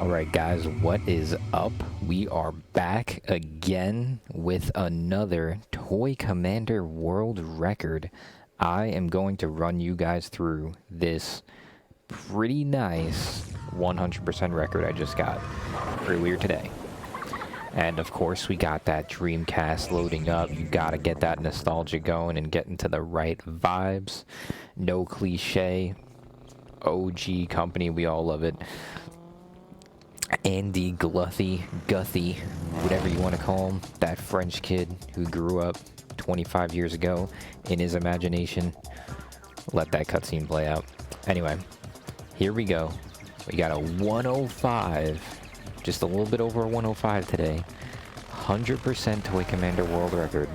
Alright guys, what is up? We are back again with another Toy Commander World Record. I am going to run you guys through this pretty nice 100% record I just got earlier today. And of course we got that Dreamcast loading up. You gotta get that nostalgia going and get into the right vibes. No cliche. OG company, we all love it. Andy Guthy, whatever you want to call him, that French kid who grew up 25 years ago in his imagination. Let that cutscene play out. Anyway, here we go. We got a 105, just a little bit over a 105 today. 100% Toy Commander World Record.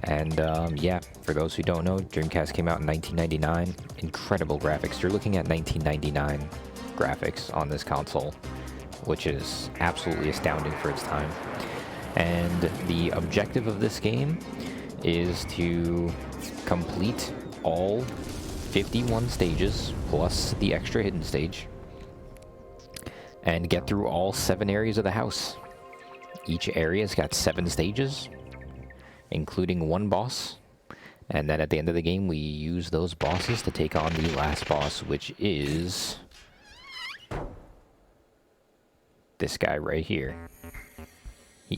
And yeah, for those who don't know, Dreamcast came out in 1999. Incredible graphics. You're looking at 1999 graphics on this console, which is absolutely astounding for its time. And the objective of this game is to complete all 51 stages plus the extra hidden stage and get through all 7 areas of the house. Each area's got 7 stages, including 1 boss. And then at the end of the game, we use those bosses to take on the last boss, which is this guy right here,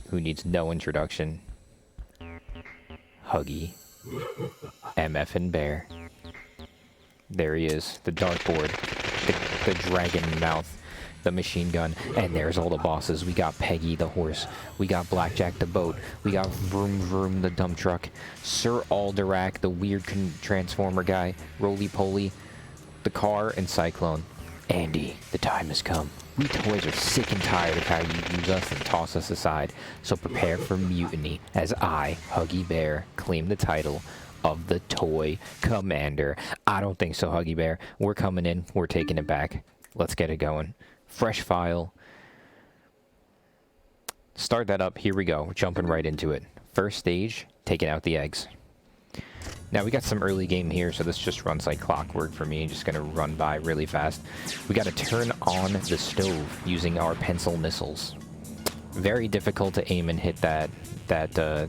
who needs no introduction. Huggy. MF'n Bear. There he is, the dartboard, the dragon mouth, the machine gun, and there's all the bosses. We got Peggy the horse, we got Blackjack the boat, we got Vroom Vroom the dump truck, Sir Alderac the weird transformer guy, Roly Poly, the car, and Cyclone. Andy, the time has come. We toys are sick and tired of how you use us and toss us aside, so prepare for mutiny as I, Huggy Bear, claim the title of the Toy Commander. I don't think so, Huggy Bear. We're coming in. We're taking it back. Let's get it going. Fresh file. Start that up. Here we go. We're jumping right into it. First stage, taking out the eggs. Now, we got some early game here, so this just runs like clockwork for me. Just gonna run by really fast. We gotta turn on the stove using our pencil missiles. Very difficult to aim and hit that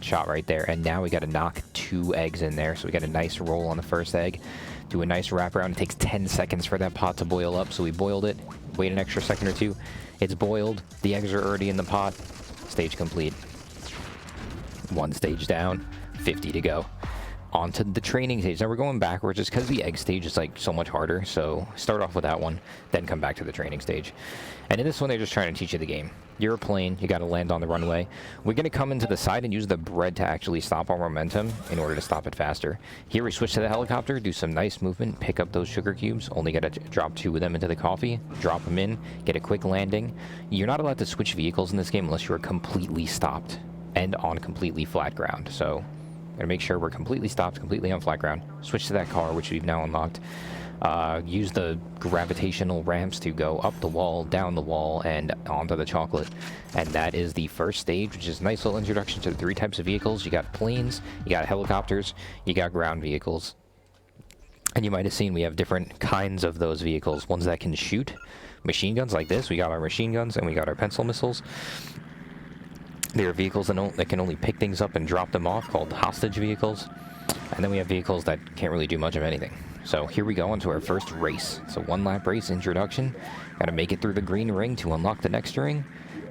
shot right there. And now we gotta knock 2 eggs in there. So we got a nice roll on the first egg. Do a nice wraparound. It takes 10 seconds for that pot to boil up. So we boiled it. Wait an extra second or 2. It's boiled. The eggs are already in the pot. Stage complete. 1 stage down. 50 to go. Onto the training stage. Now we're going backwards just because the egg stage is like so much harder. So start off with that one, then come back to the training stage. And in this one, they're just trying to teach you the game. You're a plane. You got to land on the runway. We're going to come into the side and use the bread to actually stop our momentum in order to stop it faster. Here we switch to the helicopter, do some nice movement, pick up those sugar cubes. Only got to drop 2 of them into the coffee, drop them in, get a quick landing. You're not allowed to switch vehicles in this game unless you're completely stopped and on completely flat ground. So gotta make sure we're completely stopped, completely on flat ground. Switch to that car, which we've now unlocked. Use the gravitational ramps to go up the wall, down the wall, and onto the chocolate. And that is the first stage, which is a nice little introduction to the 3 types of vehicles. You got planes, you got helicopters, you got ground vehicles. And you might have seen we have different kinds of those vehicles. Ones that can shoot machine guns like this. We got our machine guns, and we got our pencil missiles. There are vehicles that can only pick things up and drop them off, called hostage vehicles. And then we have vehicles that can't really do much of anything. So here we go into our first race. It's a 1-lap race introduction. Gotta make it through the green ring to unlock the next ring.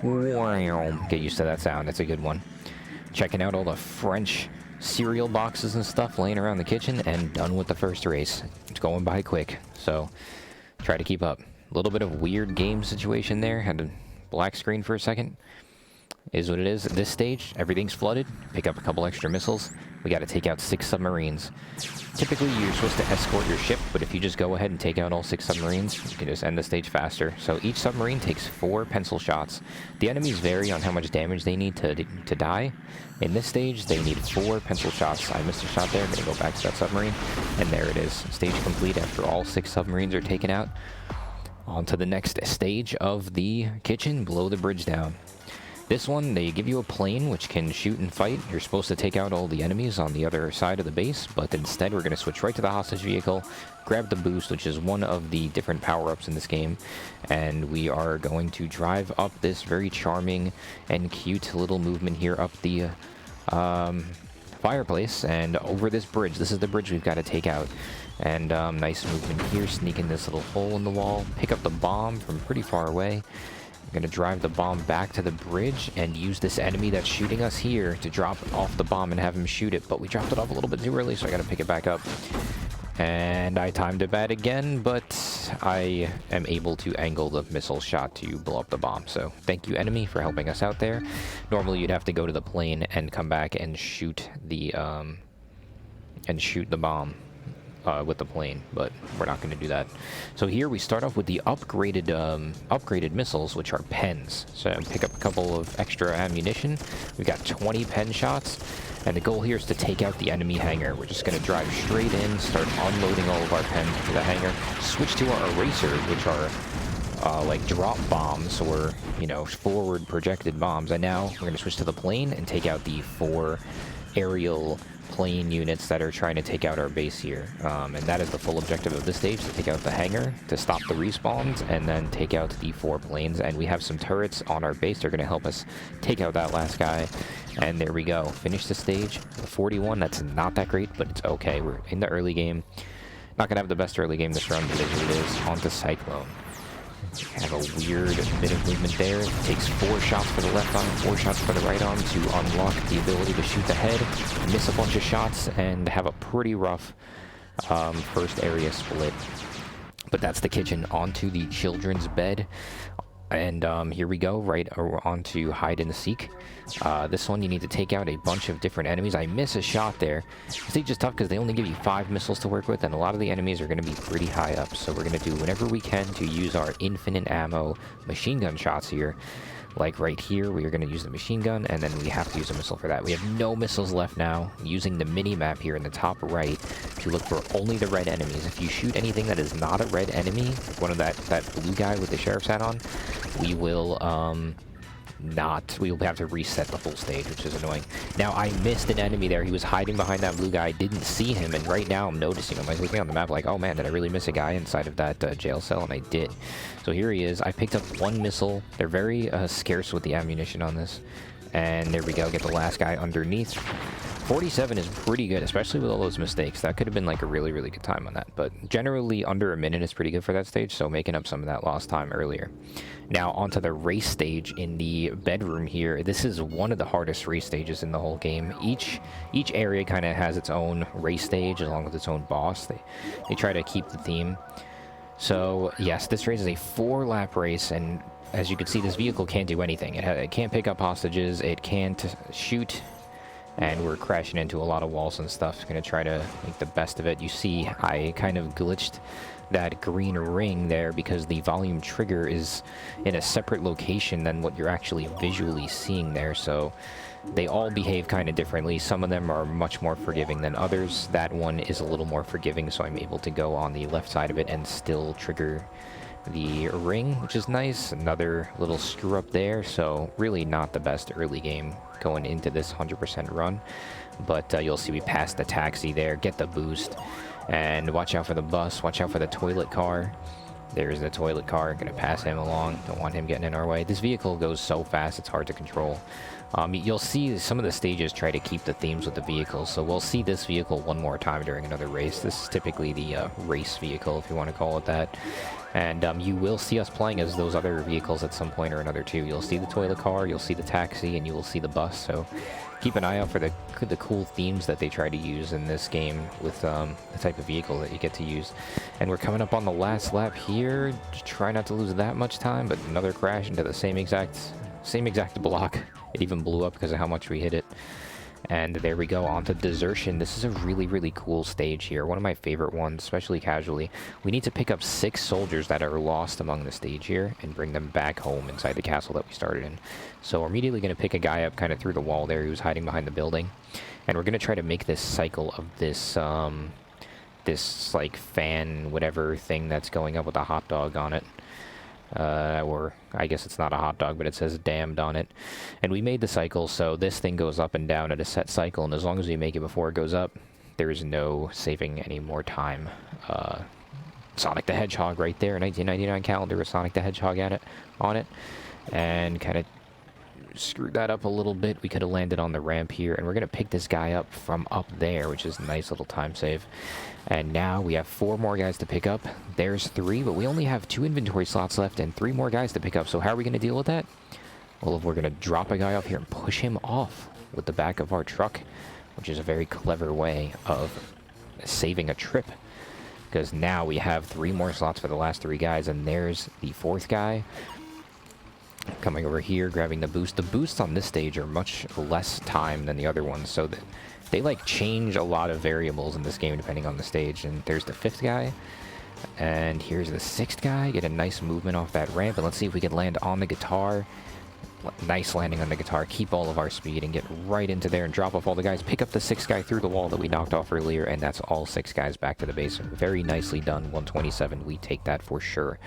Get used to that sound. That's a good one. Checking out all the French cereal boxes and stuff laying around the kitchen, and done with the first race. It's going by quick, so try to keep up. A little bit of weird game situation there. Had a black screen for a second. Is what it is. At this stage, everything's flooded. Pick up a couple extra missiles. We got to take out 6 submarines. Typically, you're supposed to escort your ship, but if you just go ahead and take out all 6 submarines, you can just end the stage faster. So each submarine takes 4 pencil shots. The enemies vary on how much damage they need to die. In this stage, they need 4 pencil shots. I missed a shot there. I'm going to go back to that submarine. And there it is. Stage complete after all 6 submarines are taken out. On to the next stage of the kitchen. Blow the bridge down. This one, they give you a plane which can shoot and fight. You're supposed to take out all the enemies on the other side of the base, but instead we're going to switch right to the hostage vehicle, grab the boost, which is one of the different power-ups in this game, and we are going to drive up this very charming and cute little movement here up the fireplace and over this bridge. This is the bridge we've got to take out. And nice movement here, sneak in this little hole in the wall, pick up the bomb from pretty far away. I'm going to drive the bomb back to the bridge and use this enemy that's shooting us here to drop off the bomb and have him shoot it. But we dropped it off a little bit too early, so I got to pick it back up. And I timed it bad again, but I am able to angle the missile shot to blow up the bomb. So thank you, enemy, for helping us out there. Normally, you'd have to go to the plane and come back and shoot the with the plane, but we're not going to do that. So here we start off with the upgraded missiles, which are pens. So pick up a couple of extra ammunition. We've got 20 pen shots, and the goal here is to take out the enemy hangar. We're just going to drive straight in, start unloading all of our pens to the hangar, switch to our erasers, which are like drop bombs or, you know, forward projected bombs. And now we're going to switch to the plane and take out the 4 aerial plane units that are trying to take out our base here. And that is the full objective of this stage, to take out the hangar, to stop the respawns, and then take out the 4 planes. And we have some turrets on our base. They're going to help us take out that last guy. And there we go. Finish the stage. 41, that's not that great, but it's okay. We're in the early game. Not going to have the best early game this run, but it is what it is. On to Cyclone. Have a weird bit of movement there. It takes 4 shots for the left arm, 4 shots for the right arm to unlock the ability to shoot the head, miss a bunch of shots, and have a pretty rough first area split. But that's the kitchen. Onto the children's bed. And here we go, right onto hide and seek. This one, you need to take out a bunch of different enemies. I miss a shot there. This stage is tough because they only give you 5 missiles to work with, and a lot of the enemies are going to be pretty high up. So we're going to do whatever we can to use our infinite ammo machine gun shots here. Like right here, we are going to use the machine gun, and then we have to use a missile for that. We have no missiles left now. Using the mini-map here in the top right to look for only the red enemies. If you shoot anything that is not a red enemy, like one of that blue guy with the sheriff's hat on, we will we will have to reset the full stage, which is annoying. Now, I missed an enemy there. He was hiding behind that blue guy. I didn't see him, and right now I'm noticing him. I was looking on the map like, oh man, did I really miss a guy inside of that jail cell? And I did. So here he is. I picked up 1 missile. They're very scarce with the ammunition on this. And there we go. Get the last guy underneath. 47 is pretty good, especially with all those mistakes. That could have been like a really, really good time on that. But generally, under a minute is pretty good for that stage, so making up some of that lost time earlier. Now, onto the race stage in the bedroom here. This is one of the hardest race stages in the whole game. Each area kind of has its own race stage, along with its own boss. They try to keep the theme. So, yes, this race is a 4-lap race, and as you can see, this vehicle can't do anything. It can't pick up hostages, it can't shoot, and we're crashing into a lot of walls and stuff. Gonna try to make the best of it. You see, I kind of glitched that green ring there because the volume trigger is in a separate location than what you're actually visually seeing there, so they all behave kind of differently. Some of them are much more forgiving than others. That one is a little more forgiving, so I'm able to go on the left side of it and still trigger the ring, which is nice. Another little screw up there, so really not the best early game going into this 100% run. But you'll see we passed the taxi there, get the boost, and watch out for the bus, watch out for the toilet car. There's the toilet car, gonna pass him along, don't want him getting in our way. This vehicle goes so fast, it's hard to control. You'll see some of the stages try to keep the themes with the vehicles, so we'll see this vehicle one more time during another race. This is typically the race vehicle, if you want to call it that. And you will see us playing as those other vehicles at some point or another too. You'll see the toilet car, you'll see the taxi, and you will see the bus, so keep an eye out for the cool themes that they try to use in this game with the type of vehicle that you get to use. And we're coming up on the last lap here. Try not to lose that much time, but another crash into the same exact block. It even blew up because of how much we hit it. And there we go, on to Desertion. This is a really, really cool stage here. One of my favorite ones, especially casually. We need to pick up 6 soldiers that are lost among the stage here and bring them back home inside the castle that we started in. So we're immediately going to pick a guy up kind of through the wall there. He was hiding behind the building. And we're going to try to make this cycle of this, this like fan whatever thing that's going up with a hot dog on it. or I guess it's not a hot dog, but it says damned on it. And we made the cycle, so this thing goes up and down at a set cycle, and as long as we make it before it goes up, there is no saving any more time. Sonic the Hedgehog right there, 1999 calendar with Sonic the Hedgehog on it, and kind of screwed that up a little bit. We could have landed on the ramp here, and we're going to pick this guy up from up there, which is a nice little time save. And now we have 4 more guys to pick up. There's 3, but we only have 2 inventory slots left and 3 more guys to pick up. So how are we going to deal with that? Well, we're going to drop a guy off here and push him off with the back of our truck, which is a very clever way of saving a trip. Because now we have 3 more slots for the last 3 guys, and there's the 4th guy. Coming over here, grabbing the boost. The boosts on this stage are much less time than the other ones, so that they like change a lot of variables in this game depending on the stage. And there's the 5th guy, and here's the 6th guy. Get a nice movement off that ramp, and let's see if we can land on the guitar. Nice landing on the guitar. Keep all of our speed and get right into there and drop off all the guys. Pick up the 6th guy through the wall that we knocked off earlier, and that's all 6 guys back to the base. Very nicely done. 127. We take that for sure.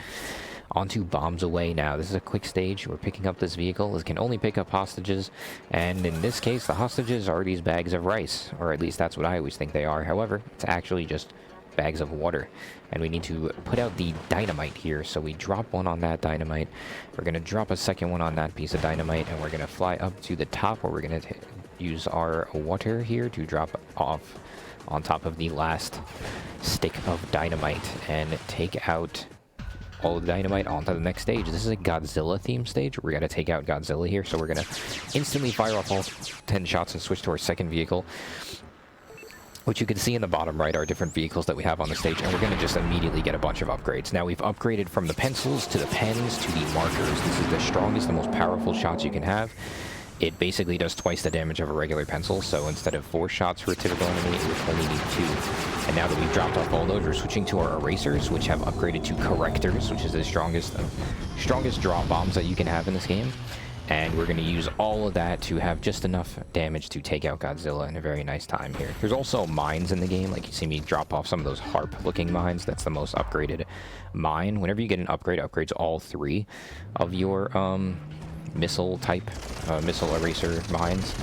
Onto bombs away now. This is a quick stage. We're picking up this vehicle. It can only pick up hostages, and in this case, the hostages are these bags of rice, or at least that's what I always think they are. However, it's actually just bags of water, and we need to put out the dynamite here. So we drop one on that dynamite. We're going to drop a second one on that piece of dynamite, and we're going to fly up to the top where we're going to use our water here to drop off on top of the last stick of dynamite and take out all the dynamite onto the next stage. This is a Godzilla themed stage. We're going to take out Godzilla here, so we're going to instantly fire off all 10 shots and switch to our second vehicle, which you can see in the bottom right are different vehicles that we have on the stage, and we're going to just immediately get a bunch of upgrades. Now we've upgraded from the pencils to the pens to the markers. This is the strongest and most powerful shots you can have. It basically does twice the damage of a regular pencil, so instead of 4 shots for a typical enemy, it would only need 2. And now that we've dropped off all those, we're switching to our erasers, which have upgraded to correctors, which is the strongest drop bombs that you can have in this game. And we're going to use all of that to have just enough damage to take out Godzilla in a very nice time here. There's also mines in the game, like you see me drop off some of those harp-looking mines. That's the most upgraded mine. Whenever you get an upgrade, upgrades all 3 of your missile eraser mines.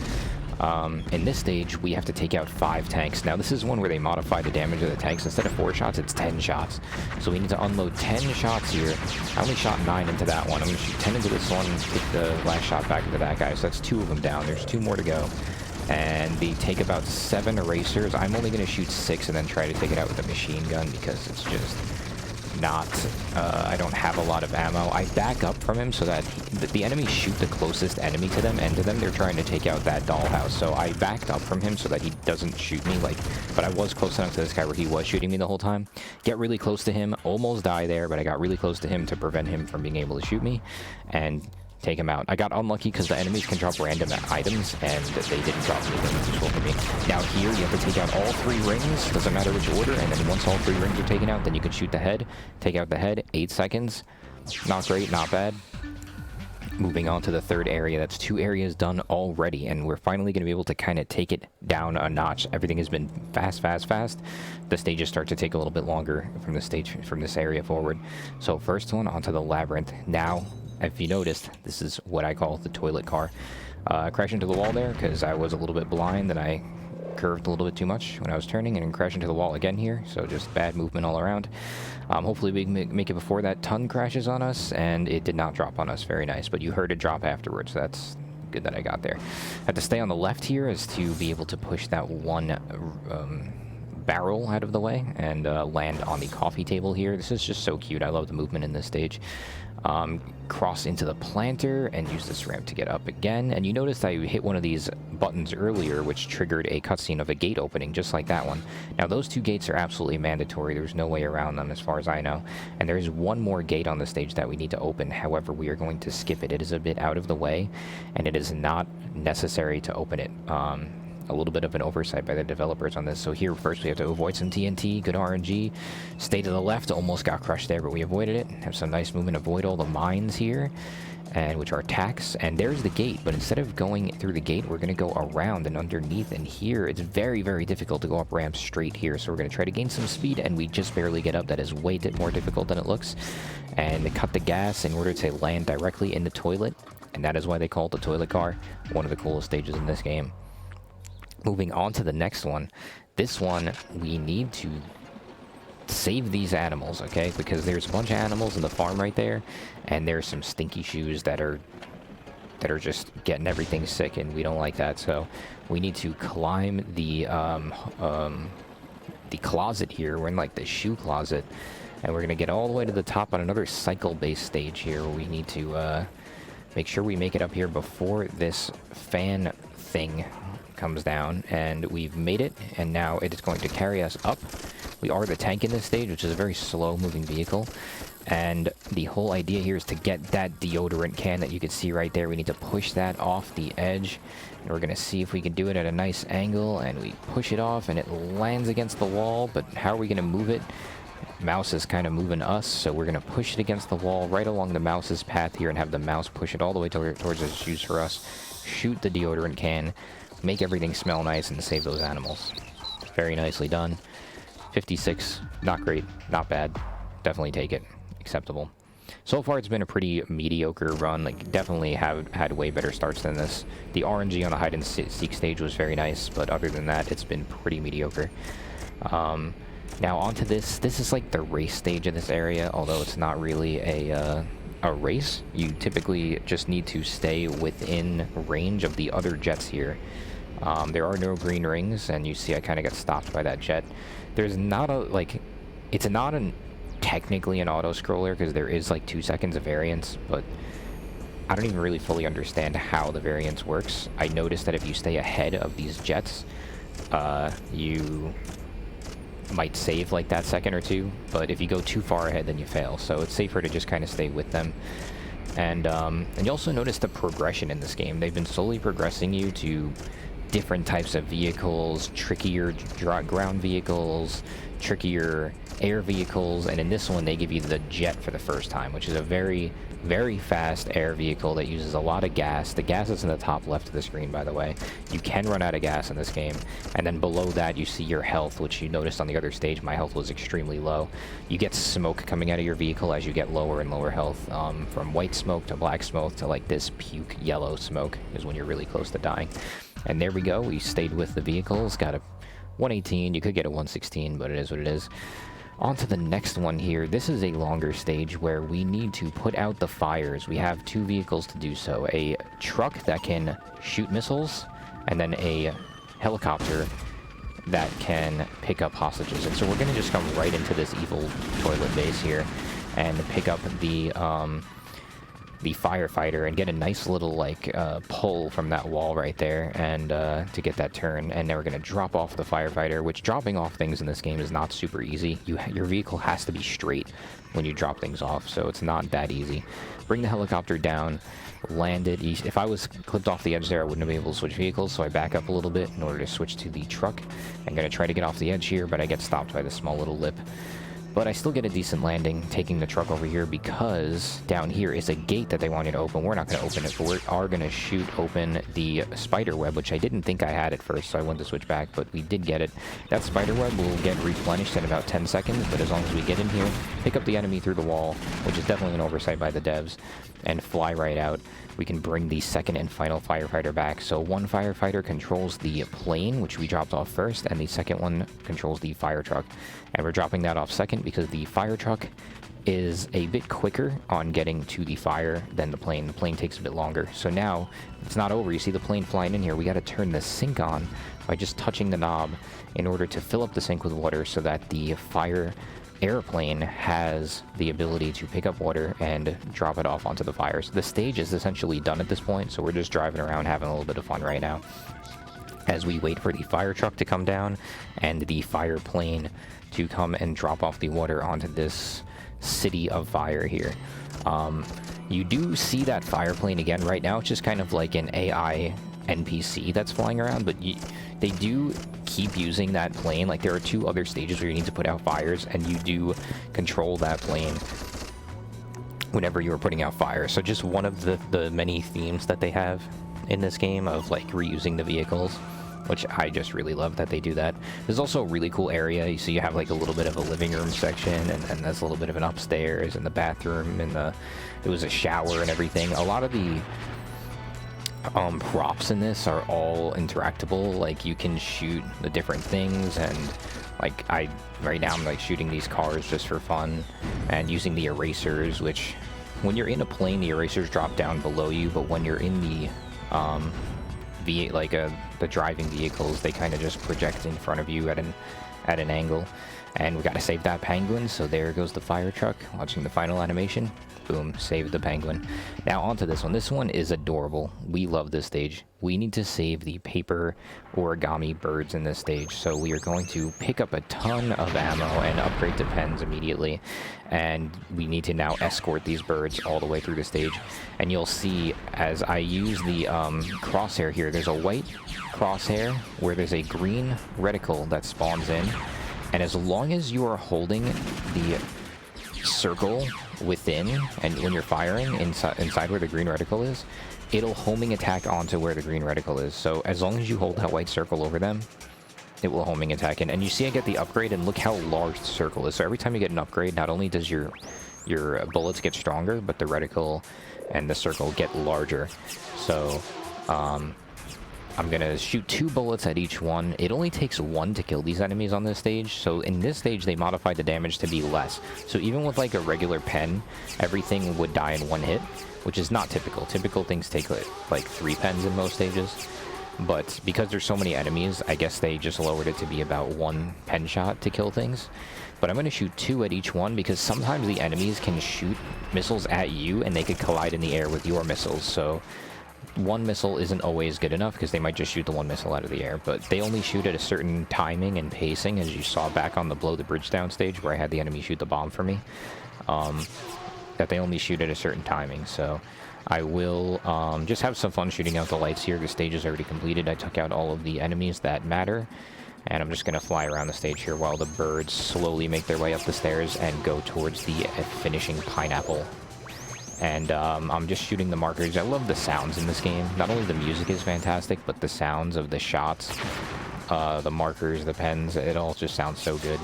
In this stage, we have to take out 5 tanks. Now, this is one where they modify the damage of the tanks. Instead of 4 shots, it's 10 shots. So we need to unload 10 shots here. I only shot 9 into that one. I'm going to shoot 10 into this one and get the last shot back into that guy. So that's 2 of them down. There's 2 more to go. And they take about 7 erasers. I'm only going to shoot 6 and then try to take it out with a machine gun because it's just not, I don't have a lot of ammo. I back up from him so that the enemies shoot the closest enemy to them, and to them they're trying to take out that dollhouse. So I backed up from him so that he doesn't shoot me, but I was close enough to this guy where he was shooting me the whole time. Get really close to him, almost die there, but I got really close to him to prevent him from being able to shoot me, and take him out. I got unlucky because the enemies can drop random items, and they didn't drop anything that's useful for me. Now here, you have to take out all 3 rings, doesn't matter which order, and then once all 3 rings are taken out, then you can shoot the head. Take out the head, 8 seconds. Not great, not bad. Moving on to the 3rd area. That's 2 areas done already, and we're finally going to be able to kind of take it down a notch. Everything has been fast. The stages start to take a little bit longer from this area forward. So first one onto the labyrinth. Now, if you noticed, this is what I call the toilet car. I crashed into the wall there because I was a little bit blind and I curved a little bit too much when I was turning, and crashed into the wall again here. So just bad movement all around. Hopefully we can make it before that ton crashes on us, and it did not drop on us. Very nice, but you heard it drop afterwards. So that's good that I got there. I have to stay on the left here as to be able to push that one barrel out of the way and land on the coffee table here. This is just so cute. I love the movement in this stage. Cross into the planter and use this ramp to get up again. And you noticed I hit one of these buttons earlier, which triggered a cutscene of a gate opening, just like that one. Now, those 2 gates are absolutely mandatory. There's no way around them as far as I know. And there is one more gate on the stage that we need to open. However, we are going to skip it. It is a bit out of the way, and it is not necessary to open it. A little bit of an oversight by the developers on this. So here, first we have to avoid some TNT. Good RNG. Stay to the left. Almost got crushed there, but we avoided it. Have some nice movement. Avoid all the mines here. and which are attacks, and there's the gate, but instead of going through the gate, we're going to go around and underneath, and here it's very, very difficult to go up ramps straight here, so we're going to try to gain some speed, and we just barely get up. That is way more difficult than it looks, and they cut the gas in order to land directly in the toilet, and that is why they call it the toilet car. One of the coolest stages in this game. Moving on to the next one. This one, we need to save these animals, okay? Because there's a bunch of animals in the farm right there, and there's some stinky shoes that are just getting everything sick, and we don't like that. So we need to climb the closet here. We're in like the shoe closet, and we're gonna get all the way to the top on another cycle-based stage here, where we need to make sure we make it up here before this fan thing comes down, and we've made it, and now it is going to carry us up. We are the tank in this stage, which is a very slow-moving vehicle, and the whole idea here is to get that deodorant can that you can see right there. We need to push that off the edge, and we're going to see if we can do it at a nice angle, and we push it off, and it lands against the wall, but how are we going to move it? Mouse is kind of moving us, so we're going to push it against the wall right along the mouse's path here and have the mouse push it all the way towards the shoes for us. Shoot the deodorant can, make everything smell nice, and save those animals. Very nicely done. 56, not great, not bad. Definitely take it. Acceptable. So far, it's been a pretty mediocre run. Like, definitely have had way better starts than this. The RNG on the hide and seek stage was very nice, but other than that, it's been pretty mediocre. Now onto this. This is like the race stage of this area, although it's not really a race. You typically just need to stay within range of the other jets here. There are no green rings, and you see I kind of got stopped by that jet. There's not a, like, it's not technically an auto-scroller, because there is like 2 seconds of variance, but I don't even really fully understand how the variance works. I noticed that if you stay ahead of these jets, you might save like that second or two, but if you go too far ahead, then you fail, so it's safer to just kind of stay with them. And you also notice the progression in this game. They've been slowly progressing you to different types of vehicles, trickier ground vehicles, trickier air vehicles, and in this one they give you the jet for the first time, which is a very, very fast air vehicle that uses a lot of gas. The gas is in the top left of the screen, by the way. You can run out of gas in this game, and then below that you see your health, which you noticed on the other stage my health was extremely low. You get smoke coming out of your vehicle as you get lower and lower health, from white smoke to black smoke to like this puke yellow smoke is when you're really close to dying. And there we go, we stayed with the vehicles, got a 118, you could get a 116, but it is what it is. On to the next one here. This is a longer stage where we need to put out the fires. We have 2 vehicles to do so. A truck that can shoot missiles, and then a helicopter that can pick up hostages. And so we're going to just come right into this evil toilet base here and pick up the firefighter and get a nice little like pull from that wall right there, and to get that turn. And then we're going to drop off the firefighter, which dropping off things in this game is not super easy. Your vehicle has to be straight when you drop things off, so it's not that easy. Bring the helicopter down, land it. If I was clipped off the edge there, I wouldn't have been able to switch vehicles, so I back up a little bit in order to switch to the truck. I'm going to try to get off the edge here, but I get stopped by this small little lip. But I still get a decent landing, taking the truck over here, because down here is a gate that they want you to open. We're not going to open it, but we are going to shoot open the spider web, which I didn't think I had at first, so I went to switch back, but we did get it. That spider web will get replenished in about 10 seconds, but as long as we get in here, pick up the enemy through the wall, which is definitely an oversight by the devs, and fly right out, we can bring the second and final firefighter back. So one firefighter controls the plane, which we dropped off first, and the second one controls the fire truck. And we're dropping that off second because the fire truck is a bit quicker on getting to the fire than the plane. The plane takes a bit longer. So now it's not over. You see the plane flying in here. We got to turn the sink on by just touching the knob in order to fill up the sink with water so that the fire airplane has the ability to pick up water and drop it off onto the fires. The stage is essentially done at this point, so we're just driving around having a little bit of fun right now as we wait for the fire truck to come down and the fire plane to come and drop off the water onto this city of fire here. You do see that fire plane again right now. It's just kind of like an AI NPC that's flying around, but they do keep using that plane. Like, there are 2 other stages where you need to put out fires, and you do control that plane whenever you were putting out fire. So just one of the many themes that they have in this game of like reusing the vehicles, which I just really love that they do that. There's also a really cool area. So you have like a little bit of a living room section, and there's a little bit of an upstairs and the bathroom, and it was a shower and everything. A lot of the props in this are all interactable. Like you can shoot the different things, and like right now I'm like shooting these cars just for fun and using the erasers, which when you're in a plane the erasers drop down below you, but when you're in the the driving vehicles, they kind of just project in front of you at an angle. And we got to save that penguin, so there goes the fire truck. Watching the final animation, boom, saved the penguin. Now onto this one. This one is adorable. We love this stage. We need to save the paper origami birds in this stage, so we are going to pick up a ton of ammo and upgrade to pens immediately, and we need to now escort these birds all the way through the stage. And you'll see as I use the crosshair here, there's a white crosshair where there's a green reticle that spawns in. And as long as you are holding the circle within, and when you're firing inside where the green reticle is, it'll homing attack onto where the green reticle is. So as long as you hold that white circle over them, it will homing attack in. And you see I get the upgrade, and look how large the circle is. So every time you get an upgrade, not only does your bullets get stronger, but the reticle and the circle get larger. So I'm gonna shoot 2 bullets at each one. It only takes 1 to kill these enemies on this stage. So in this stage, they modified the damage to be less. So even with like a regular pen, everything would die in 1 hit, which is not typical. Typical things take like 3 pens in most stages. But because there's so many enemies, I guess they just lowered it to be about 1 pen shot to kill things. But I'm going to shoot 2 at each one, because sometimes the enemies can shoot missiles at you and they could collide in the air with your missiles. So 1 missile isn't always good enough, because they might just shoot the 1 missile out of the air, but they only shoot at a certain timing and pacing, as you saw back on the blow the bridge down stage where I had the enemy shoot the bomb for me, that they only shoot at a certain timing. So I will just have some fun shooting out the lights here. The stage is already completed. I took out all of the enemies that matter, and I'm just going to fly around the stage here while the birds slowly make their way up the stairs and go towards the finishing pineapple. And I'm just shooting the markers. I love the sounds in this game. Not only the music is fantastic, but the sounds of the shots, the markers, the pens, it all just sounds so good.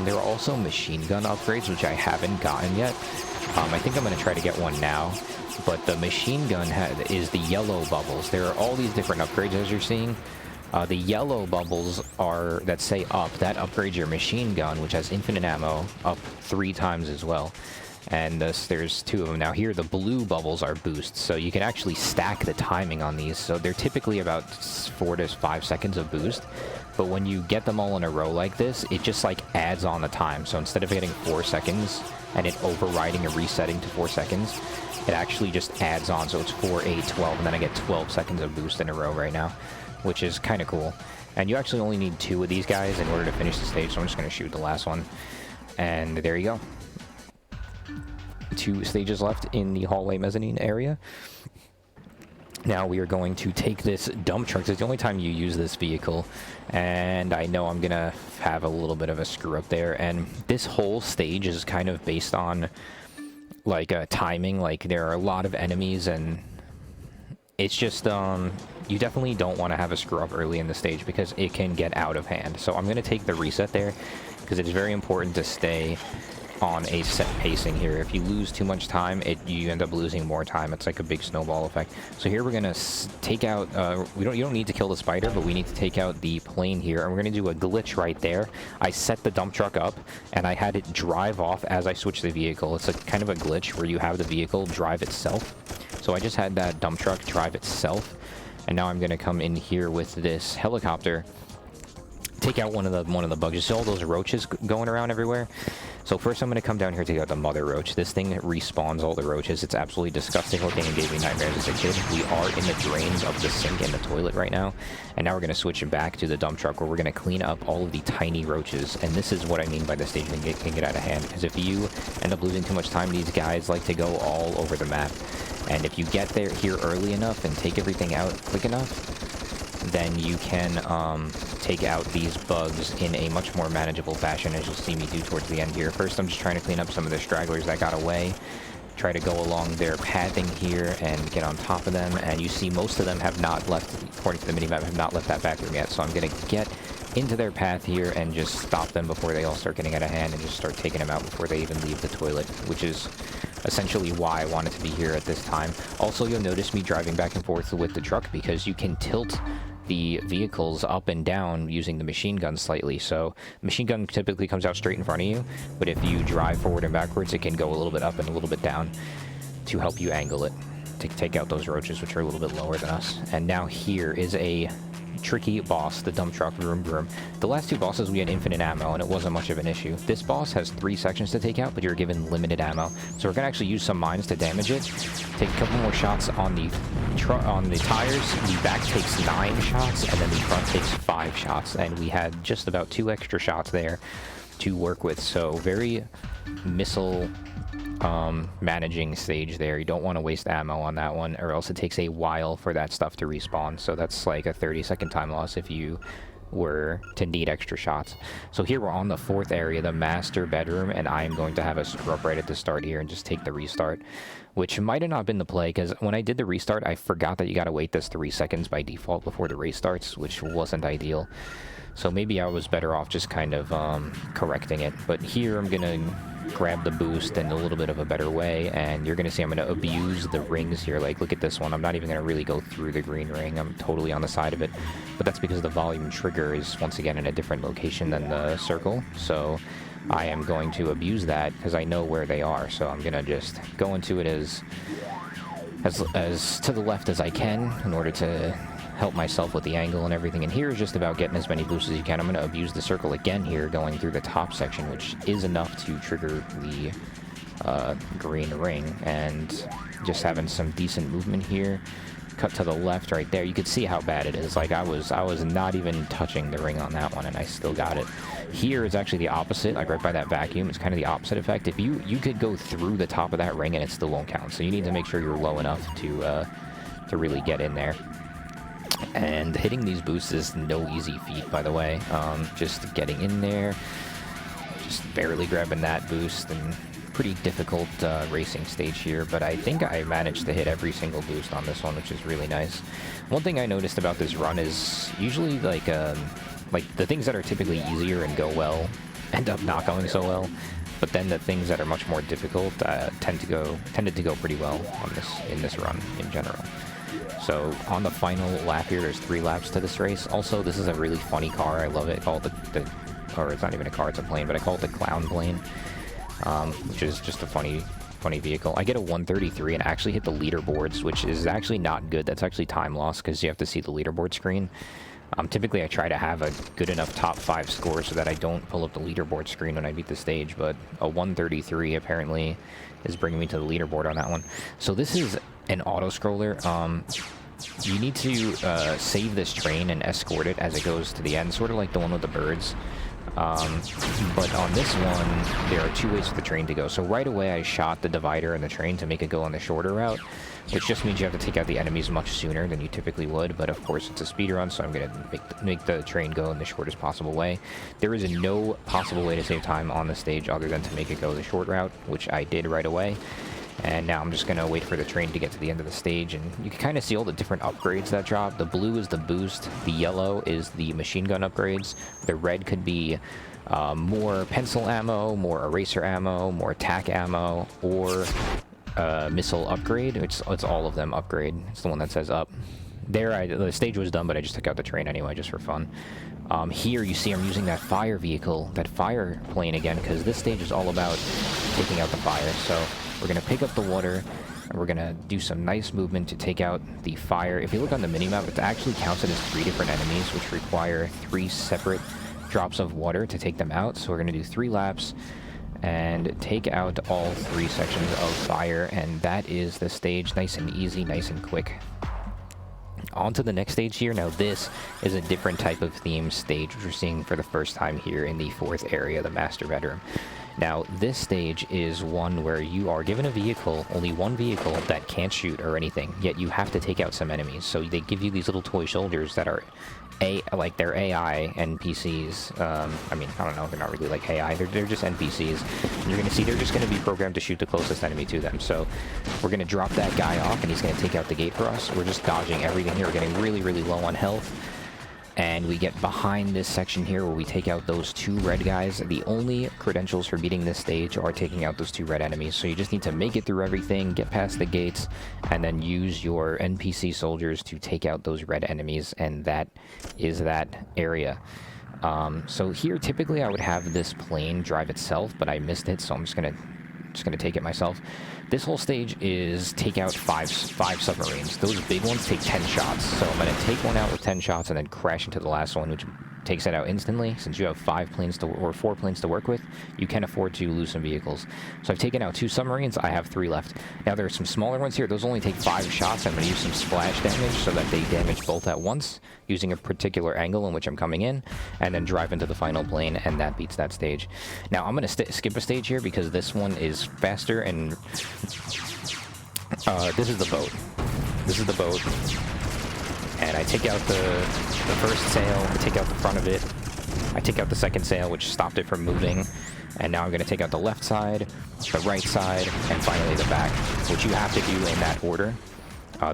There are also machine gun upgrades, which I haven't gotten yet. I think I'm going to try to get one now. But the machine gun is the yellow bubbles. There are all these different upgrades, as you're seeing. The yellow bubbles are that say up. That upgrades your machine gun, which has infinite ammo, up 3 times as well. And there's 2 of them. Now here, the blue bubbles are boosts, so you can actually stack the timing on these. So they're typically about 4 to 5 seconds of boost, but when you get them all in a row like this, it just like adds on the time. So instead of getting 4 seconds and it overriding and resetting to 4 seconds, it actually just adds on. So it's 4, 8, 12, and then I get 12 seconds of boost in a row right now, which is kind of cool. And you actually only need 2 of these guys in order to finish the stage, so I'm just going to shoot the last one. And there you go. 2 stages left in the hallway mezzanine area. Now we are going to take this dump truck. It's the only time you use this vehicle, and I know I'm gonna have a little bit of a screw up there. And this whole stage is kind of based on like timing. Like there are a lot of enemies, and it's just you definitely don't want to have a screw up early in the stage, because it can get out of hand. So I'm gonna take the reset there, because it's very important to stay on a set pacing here. If you lose too much time, you end up losing more time. It's like a big snowball effect. So here we're gonna take out you don't need to kill the spider, but we need to take out the plane here, and we're gonna do a glitch right there. I set the dump truck up and I had it drive off as I switched the vehicle. It's a kind of a glitch where you have the vehicle drive itself. So I just had that dump truck drive itself, and now I'm gonna come in here with this helicopter, take out one of the bugs. You see all those roaches going around everywhere? So first I'm going to come down here to take out the mother roach. This thing respawns all the roaches. It's absolutely disgusting looking and gave me nightmares as a kid. We are in the drains of the sink and the toilet right now. And now we're going to switch it back to the dump truck, where we're going to clean up all of the tiny roaches. And this is what I mean by the stage can get out of hand. Because if you end up losing too much time, these guys like to go all over the map. And if you get here early enough and take everything out quick enough, then you can take out these bugs in a much more manageable fashion, as you'll see me do towards the end here. First, I'm just trying to clean up some of the stragglers that got away. Try to go along their pathing here and get on top of them, and you see most of them have not left, according to the minimap, have not left that bathroom yet, so I'm going to get into their path here and just stop them before they all start getting out of hand and just start taking them out before they even leave the toilet, which is essentially why I wanted to be here at this time. Also, you'll notice me driving back and forth with the truck because you can tilt the vehicles up and down using the machine gun slightly. So machine gun typically comes out straight in front of you, but if you drive forward and backwards, it can go a little bit up and a little bit down to help you angle it to take out those roaches, which are a little bit lower than us. And now here is a tricky boss, the dump truck vroom vroom. The last two bosses we had infinite ammo and it wasn't much of an issue. This boss has 3 sections to take out, but you're given limited ammo. So we're gonna actually use some mines to damage it. Take a couple more shots on the tires. The back takes 9 shots and then the front takes 5 shots, and we had just about 2 extra shots there to work with. So very missile managing stage there. You don't want to waste ammo on that one, or else it takes a while for that stuff to respawn. So that's like a 30-second time loss if you were to need extra shots. So here we're on the 4th area, the master bedroom, and I am going to have us screw up right at the start here and just take the restart, which might have not been the play, because when I did the restart, I forgot that you got to wait this 3 seconds by default before the race starts, which wasn't ideal. So maybe I was better off just kind of correcting it. But here I'm going to grab the boost in a little bit of a better way, and you're going to see I'm going to abuse the rings here. Like, look at this one. I'm not even going to really go through the green ring. I'm totally on the side of it. But that's because the volume trigger is, once again, in a different location than the circle. So I am going to abuse that because I know where they are. So I'm going to just go into it as to the left as I can in order to help myself with the angle and everything. And here is just about getting as many boosts as you can. I'm going to abuse the circle again here, going through the top section, which is enough to trigger the green ring, and just having some decent movement here. Cut to the left right there. You could see how bad it is. Like, I was not even touching the ring on that one, and I still got it. Here is actually the opposite, like right by that vacuum. It's kind of the opposite effect. If you could go through the top of that ring and it still won't count. So you need to make sure you're low enough to really get in there. And hitting these boosts is no easy feat, by the way. Just getting in there, just barely grabbing that boost, and pretty difficult racing stage here, but I think I managed to hit every single boost on this one, which is really nice. One thing I noticed about this run is usually like the things that are typically easier and go well end up not going so well, but then the things that are much more difficult tended to go pretty well in this run in general. So on the final lap here, there's 3 laps to this race. Also, this is a really funny car. I love it. I call it or it's not even a car, it's a plane, but I call it the clown plane, which is just a funny vehicle. I get a 133 and actually hit the leaderboards, which is actually not good. That's actually time loss because you have to see the leaderboard screen. Typically, I try to have a good enough top 5 score so that I don't pull up the leaderboard screen when I beat the stage, but a 133 apparently is bringing me to the leaderboard on that one. So this is an auto-scroller. You need to save this train and escort it as it goes to the end, sort of like the one with the birds. But on this one, there are 2 ways for the train to go. So right away, I shot the divider and the train to make it go on the shorter route, which just means you have to take out the enemies much sooner than you typically would. But of course, it's a speedrun, so I'm going to make the train go in the shortest possible way. There is no possible way to save time on the stage other than to make it go the short route, which I did right away. And now I'm just going to wait for the train to get to the end of the stage, and you can kind of see all the different upgrades that drop. The blue is the boost, the yellow is the machine gun upgrades, the red could be more pencil ammo, more eraser ammo, more tack ammo, or missile upgrade. It's all of them upgrade. It's the one that says up. There, the stage was done, but I just took out the train anyway, just for fun. Here you see I'm using that fire vehicle, that fire plane again, because this stage is all about taking out the fire. So we're going to pick up the water, and we're going to do some nice movement to take out the fire. If you look on the minimap, it's actually counted as 3 different enemies, which require 3 separate drops of water to take them out. So we're going to do 3 laps and take out all 3 sections of fire, and that is the stage. Nice and easy, nice and quick. On to the next stage here. Now this is a different type of theme stage, which we're seeing for the first time here in the 4th area, the master bedroom. Now, this stage is one where you are given a vehicle, only one vehicle that can't shoot or anything, yet you have to take out some enemies. So they give you these little toy soldiers that are like they're AI NPCs. I mean, I don't know, they're not really like AI, they're just NPCs. And you're gonna see they're just gonna be programmed to shoot the closest enemy to them. So we're gonna drop that guy off and he's gonna take out the gate for us. We're just dodging everything here. We're getting really, really low on health. And we get behind this section here where we take out those two red guys. The only credentials for beating this stage are taking out those two red enemies. So you just need to make it through everything, get past the gates, and then use your NPC soldiers to take out those red enemies. And that is that area. So here, typically, I would have this plane drive itself, but I missed it, so I'm just gonna take it myself. This whole stage is take out five submarines. Those big ones take 10 shots. So I'm gonna take one out with 10 shots and then crash into the last one, which takes it out instantly. Since you have 4 planes to work with, you can afford to lose some vehicles. So I've taken out 2 submarines. I have 3 left. Now there are some smaller ones here. Those only take 5 shots. I'm gonna use some splash damage so that they damage both at once, using a particular angle in which I'm coming in, and then drive into the final plane, and that beats that stage. Now I'm gonna skip a stage here because this one is faster, and this is the boat. This is the boat. And I take out the first sail, I take out the front of it, I take out the second sail, which stopped it from moving, and now I'm going to take out the left side, the right side, and finally the back, which you have to do in that order.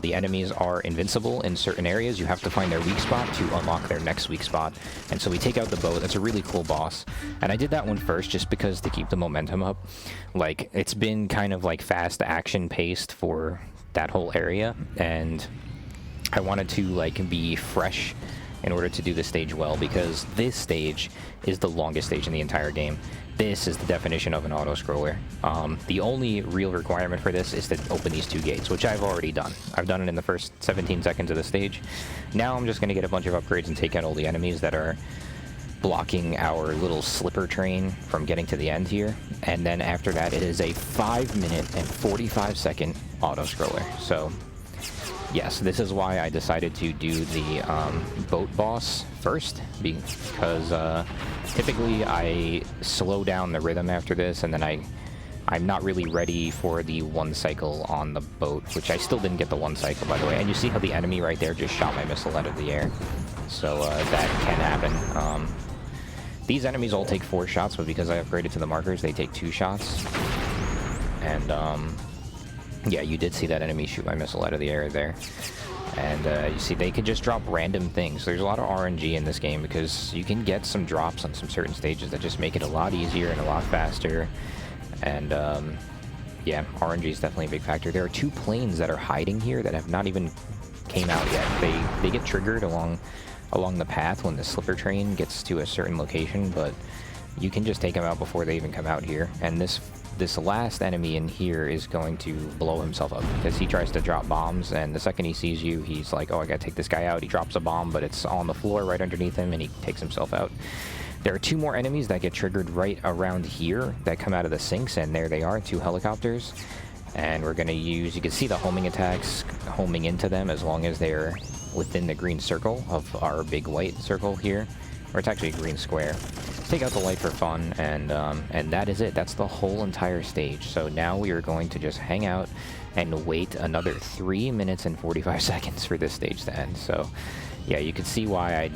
The enemies are invincible in certain areas. You have to find their weak spot to unlock their next weak spot. And so we take out the boat. That's a really cool boss. And I did that one first just because to keep the momentum up. Like, it's been kind of like fast action paced for that whole area, and I wanted to like be fresh in order to do the stage well, because this stage is the longest stage in the entire game. This is the definition of an auto-scroller. The only real requirement for this is to open these 2 gates, which I've already done. I've done it in the first 17 seconds of the stage. Now I'm just going to get a bunch of upgrades and take out all the enemies that are blocking our little slipper train from getting to the end here. And then after that, it is a 5-minute and 45-second auto-scroller. So yes, this is why I decided to do the boat boss first, because typically I slow down the rhythm after this, and then I'm not really ready for the 1 cycle on the boat, which I still didn't get the 1 cycle, by the way. And you see how the enemy right there just shot my missile out of the air. So that can happen. These enemies all take 4 shots, but because I upgraded to the markers, they take 2 shots. And yeah, you did see that enemy shoot my missile out of the air there. And you see they can just drop random things. There's a lot of RNG in this game because you can get some drops on some certain stages that just make it a lot easier and a lot faster. And yeah, RNG is definitely a big factor. There are 2 planes that are hiding here that have not even came out yet. They get triggered along the path when the slipper train gets to a certain location, but you can just take them out before they even come out here. And this last enemy in here is going to blow himself up because he tries to drop bombs, and the second he sees you, he's like, oh, I gotta take this guy out. He drops a bomb, but it's on the floor right underneath him, and he takes himself out. There are 2 more enemies that get triggered right around here that come out of the sinks, and there they are, 2 helicopters. And we're gonna use, you can see the homing attacks homing into them as long as they're within the green circle of our big white circle here, or it's actually a green square. Take out the light for fun, and that is it. That's the whole entire stage. So now we are going to just hang out and wait another 3 minutes and 45 seconds for this stage to end. So yeah, you can see why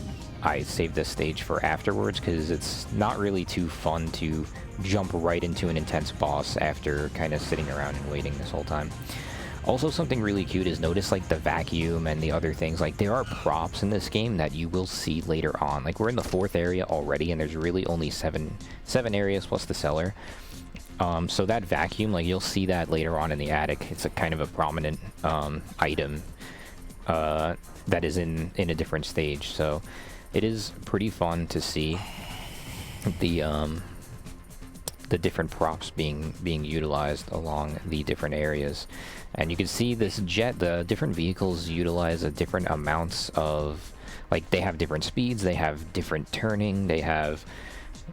I saved this stage for afterwards, because it's not really too fun to jump right into an intense boss after kind of sitting around and waiting this whole time. Also, something really cute is notice like the vacuum and the other things. Like, there are props in this game that you will see later on. Like, we're in the 4th area already, and there's really only seven areas plus the cellar. So that vacuum, like, you'll see that later on in the attic. It's a kind of a prominent item that is in a different stage. So it is pretty fun to see the different props being utilized along the different areas. And you can see this jet, the different vehicles utilize a different amounts of, like, they have different speeds, they have different turning, they have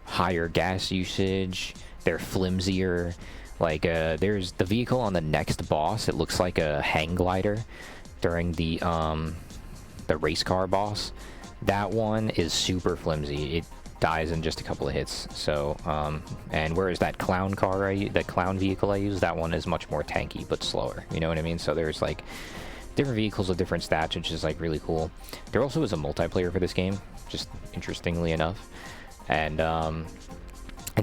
higher gas usage, they're flimsier. Like, there's the vehicle on the next boss, it looks like a hang glider during the race car boss. That one is super flimsy. dies in just a couple of hits. So, and whereas that clown car, that clown vehicle I use, that one is much more tanky but slower. You know what I mean? So there's like different vehicles with different stats, which is like really cool. There also is a multiplayer for this game, just interestingly enough. And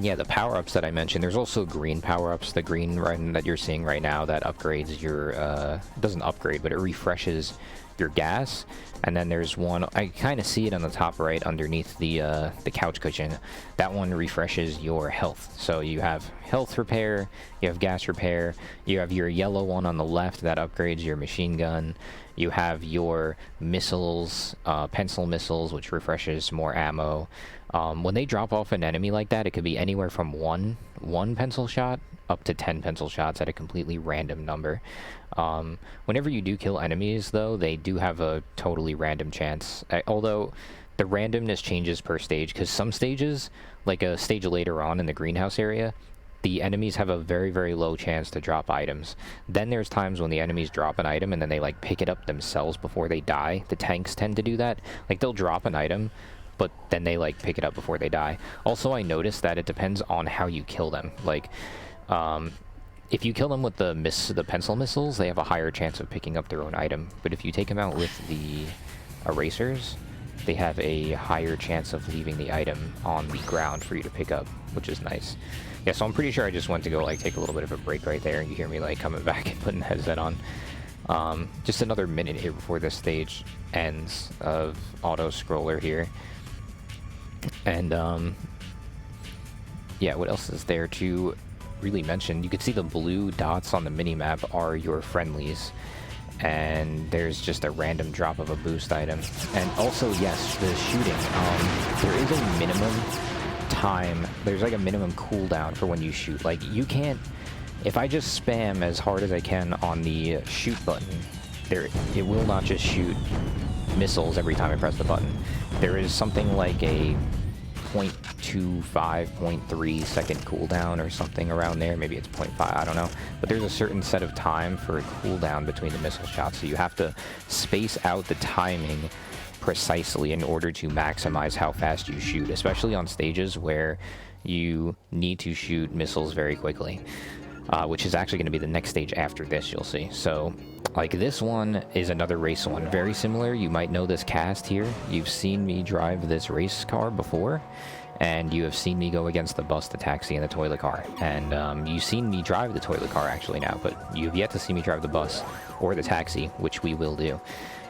yeah, the power-ups that I mentioned, there's also green power-ups. The green one that you're seeing right now that upgrades your, it doesn't upgrade, but it refreshes your gas. And then there's one, I kind of see it on the top right underneath the couch cushion. That one refreshes your health. So you have health repair, you have gas repair, you have your yellow one on the left that upgrades your machine gun. You have your missiles, pencil missiles, which refreshes more ammo. When they drop off an enemy like that, it could be anywhere from one pencil shot up to 10 pencil shots at a completely random number. Whenever you do kill enemies, though, they do have a totally random chance. Although the randomness changes per stage, because some stages, like a stage later on in the greenhouse area, the enemies have a very, very low chance to drop items. Then there's times when the enemies drop an item and then they like pick it up themselves before they die. The tanks tend to do that. Like they'll drop an item, but then they like pick it up before they die. Also, I noticed that it depends on how you kill them. Like, if you kill them with the pencil missiles, they have a higher chance of picking up their own item. But if you take them out with the erasers, they have a higher chance of leaving the item on the ground for you to pick up, which is nice. Yeah, so I'm pretty sure I just went to go like take a little bit of a break right there, and you hear me like coming back and putting the headset on. Just another minute here before this stage ends of auto scroller here. And yeah, what else is there to really mention? You can see the blue dots on the minimap are your friendlies, and there's just a random drop of a boost item. And also, yes, the shooting, there is a minimum time, there's like a minimum cooldown for when you shoot. Like, you can't, if I just spam as hard as I can on the shoot button, it will not just shoot missiles every time I press the button. There is something like a 0.25, 0.3 second cooldown or something around there. Maybe it's 0.5, I don't know. But there's a certain set of time for a cooldown between the missile shots, so you have to space out the timing precisely in order to maximize how fast you shoot, especially on stages where you need to shoot missiles very quickly, which is actually going to be the next stage after this, you'll see. So, like, this one is another race one. Very similar. You might know this cast here. You've seen me drive this race car before, and you have seen me go against the bus, the taxi, and the toilet car. And you've seen me drive the toilet car actually now, but you've yet to see me drive the bus or the taxi, which we will do.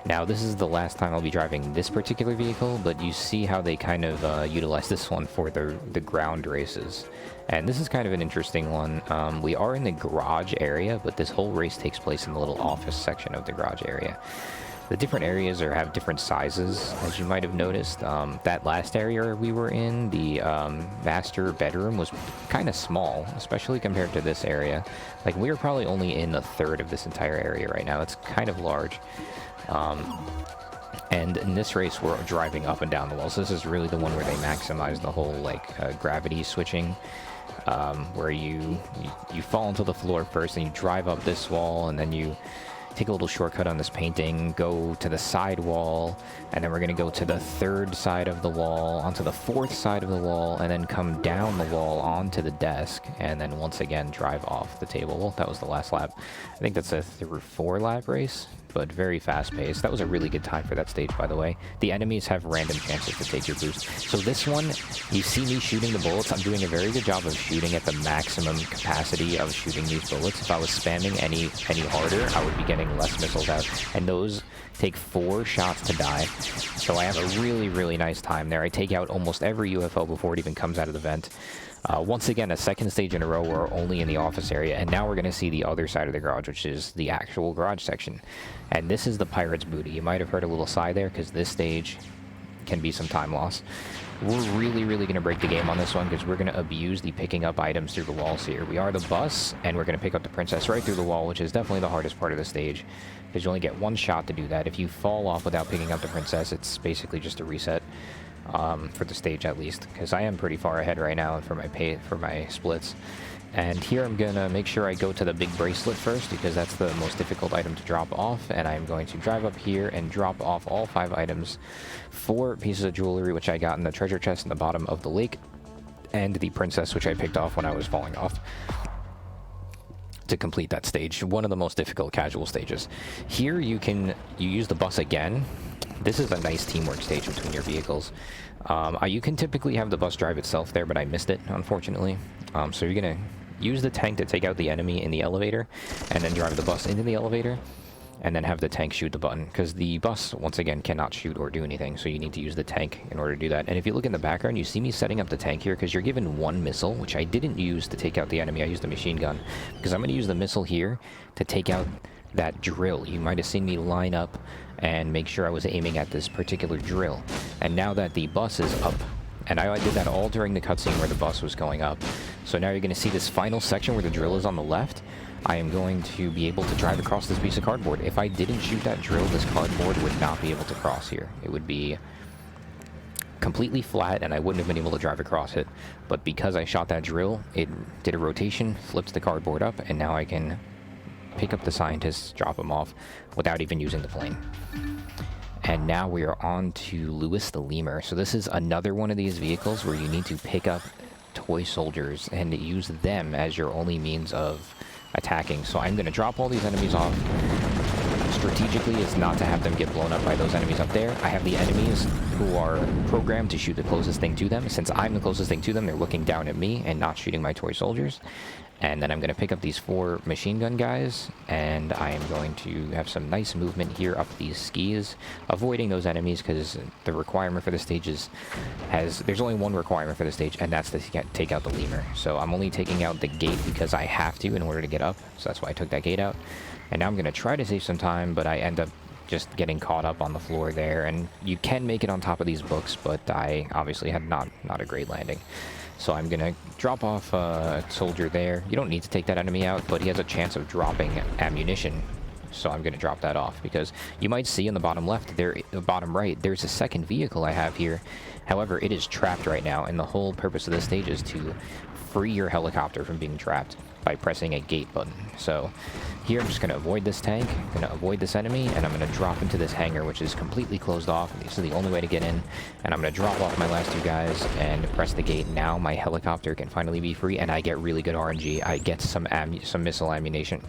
Now, this is the last time I'll be driving this particular vehicle, but you see how they kind of utilize this one for the ground races. And this is kind of an interesting one. We are in the garage area, but this whole race takes place in the little office section of the garage area. The different areas have different sizes, as you might have noticed. That last area we were in, the master bedroom, was kind of small, especially compared to this area. Like, we are probably only in a third of this entire area right now. It's kind of large. And in this race, we're driving up and down the walls. This is really the one where they maximize the whole, like, gravity switching, where you fall into the floor first, and you drive up this wall, and then you take a little shortcut on this painting, go to the side wall, and then we're going to go to the third side of the wall, onto the fourth side of the wall, and then come down the wall onto the desk, and then once again drive off the table. Well, that was the last lap. I think that's a 4-lap race, but very fast-paced. That was a really good time for that stage, by the way. The enemies have random chances to take your boost. So this one, you see me shooting the bullets. I'm doing a very good job of shooting at the maximum capacity of shooting these bullets. If I was spamming any harder, I would be getting less missiles out. And those take 4 shots to die. So I have a really, really nice time there. I take out almost every UFO before it even comes out of the vent. Once again, a second stage in a row, we're only in the office area, and now we're going to see the other side of the garage, which is the actual garage section. And this is the pirate's booty. You might have heard a little sigh there, because this stage can be some time loss. We're really, really going to break the game on this one, because we're going to abuse the picking up items through the walls here. We are the bus, and we're going to pick up the princess right through the wall, which is definitely the hardest part of the stage, because you only get 1 shot to do that. If you fall off without picking up the princess, it's basically just a reset. For the stage at least, because I am pretty far ahead right now for my splits. And here I'm going to make sure I go to the big bracelet first, because that's the most difficult item to drop off. And I'm going to drive up here and drop off all 5 items. 4 pieces of jewelry, which I got in the treasure chest in the bottom of the lake. And the princess, which I picked off when I was falling off. To complete that stage. One of the most difficult casual stages. Here you use the bus again. This is a nice teamwork stage between your vehicles. You can typically have the bus drive itself there, but I missed it, unfortunately. So you're going to use the tank to take out the enemy in the elevator, and then drive the bus into the elevator, and then have the tank shoot the button. Because the bus, once again, cannot shoot or do anything, so you need to use the tank in order to do that. And if you look in the background, you see me setting up the tank here, because you're given 1 missile, which I didn't use to take out the enemy. I used the machine gun, because I'm going to use the missile here to take out that drill. You might have seen me line up and make sure I was aiming at this particular drill. And now that the bus is up, and I did that all during the cutscene where the bus was going up. So now you're going to see this final section where the drill is on the left. I am going to be able to drive across this piece of cardboard. If I didn't shoot that drill, this cardboard would not be able to cross here. It would be completely flat, and I wouldn't have been able to drive across it. But because I shot that drill, it did a rotation, flipped the cardboard up, and now I can pick up the scientists, drop them off, without even using the plane. And now we are on to Lewis the Lemur. So this is another one of these vehicles where you need to pick up toy soldiers and use them as your only means of attacking. So I'm going to drop all these enemies off. Strategically is not to have them get blown up by those enemies up there. I have the enemies who are programmed to shoot the closest thing to them. Since I'm the closest thing to them, they're looking down at me and not shooting my toy soldiers. And then I'm going to pick up these 4 machine gun guys, and I am going to have some nice movement here up these skis, avoiding those enemies, because the requirement for the stage there's only one requirement for the stage, and that's to take out the lemur. So I'm only taking out the gate because I have to in order to get up, so that's why I took that gate out. And now I'm going to try to save some time, but I end up just getting caught up on the floor there, and you can make it on top of these books, but I obviously had not a great landing. So I'm going to drop off a soldier there. You don't need to take that enemy out, but he has a chance of dropping ammunition. So I'm going to drop that off, because you might see in the bottom left, bottom right, there's a second vehicle I have here. However, it is trapped right now, and the whole purpose of this stage is to free your helicopter from being trapped by pressing a gate button. So here I'm just going to avoid this tank, going to avoid this enemy, and I'm going to drop into this hangar, which is completely closed off. This is the only way to get in, and I'm going to drop off my last 2 guys and press the gate. Now my helicopter can finally be free, and I get really good RNG. I get some missile ammunition,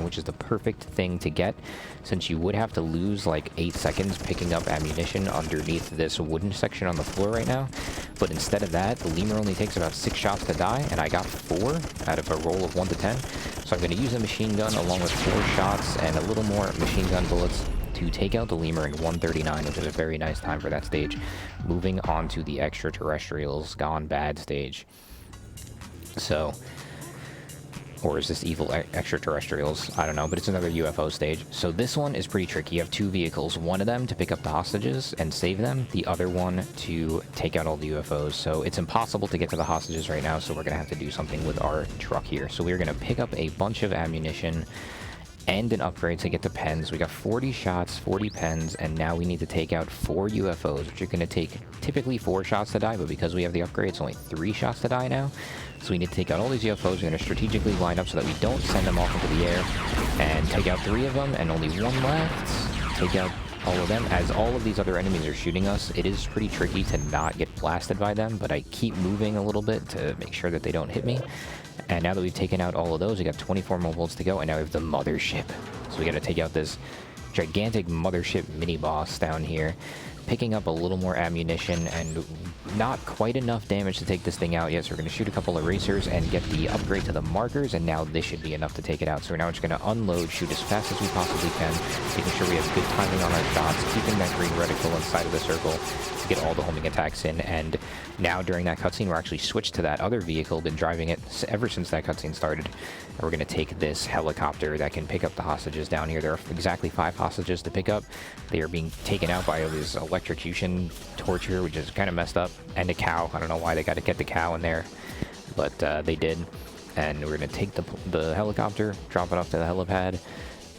which is the perfect thing to get, since you would have to lose like 8 seconds picking up ammunition underneath this wooden section on the floor right now. But instead of that, the lemur only takes about 6 shots to die, and I got 4 out of a roll of 1 to 10. So I'm going to use a machine gun along with 4 shots and a little more machine gun bullets to take out the lemur in 1:39, which is a very nice time for that stage. Moving on to the extraterrestrials gone bad stage. So, or is this evil extraterrestrials? I don't know, but it's another UFO stage. So this one is pretty tricky. You have 2 vehicles. One of them to pick up the hostages and save them. The other one to take out all the UFOs. So it's impossible to get to the hostages right now, so we're going to have to do something with our truck here. So we're going to pick up a bunch of ammunition and an upgrade to get the pens. We got 40 shots, 40 pens, and now we need to take out 4 UFOs, which are going to take typically 4 shots to die, but because we have the upgrade, it's only 3 shots to die now. So we need to take out all these UFOs. We're going to strategically line up so that we don't send them off into the air, and take out 3 of them, and only 1 left. Take out all of them. As all of these other enemies are shooting us, it is pretty tricky to not get blasted by them, but I keep moving a little bit to make sure that they don't hit me. And now that we've taken out all of those, we got 24 more volts to go, and now we have the mothership. So we got to take out this gigantic mothership mini-boss down here, picking up a little more ammunition and not quite enough damage to take this thing out yet. So we're going to shoot a couple of racers and get the upgrade to the markers, and now this should be enough to take it out. So we're now just going to unload, shoot as fast as we possibly can, making sure we have good timing on our shots, keeping that green reticle inside of the circle to get all the homing attacks in. And now during that cutscene, we're actually switched to that other vehicle, been driving it ever since that cutscene started. And we're going to take this helicopter that can pick up the hostages down here. There are exactly 5 hostages to pick up. They are being taken out by this electrocution torture, which is kind of messed up, and a cow. I don't know why they got to get the cow in there, but they did. And we're going to take the helicopter, drop it off to the helipad,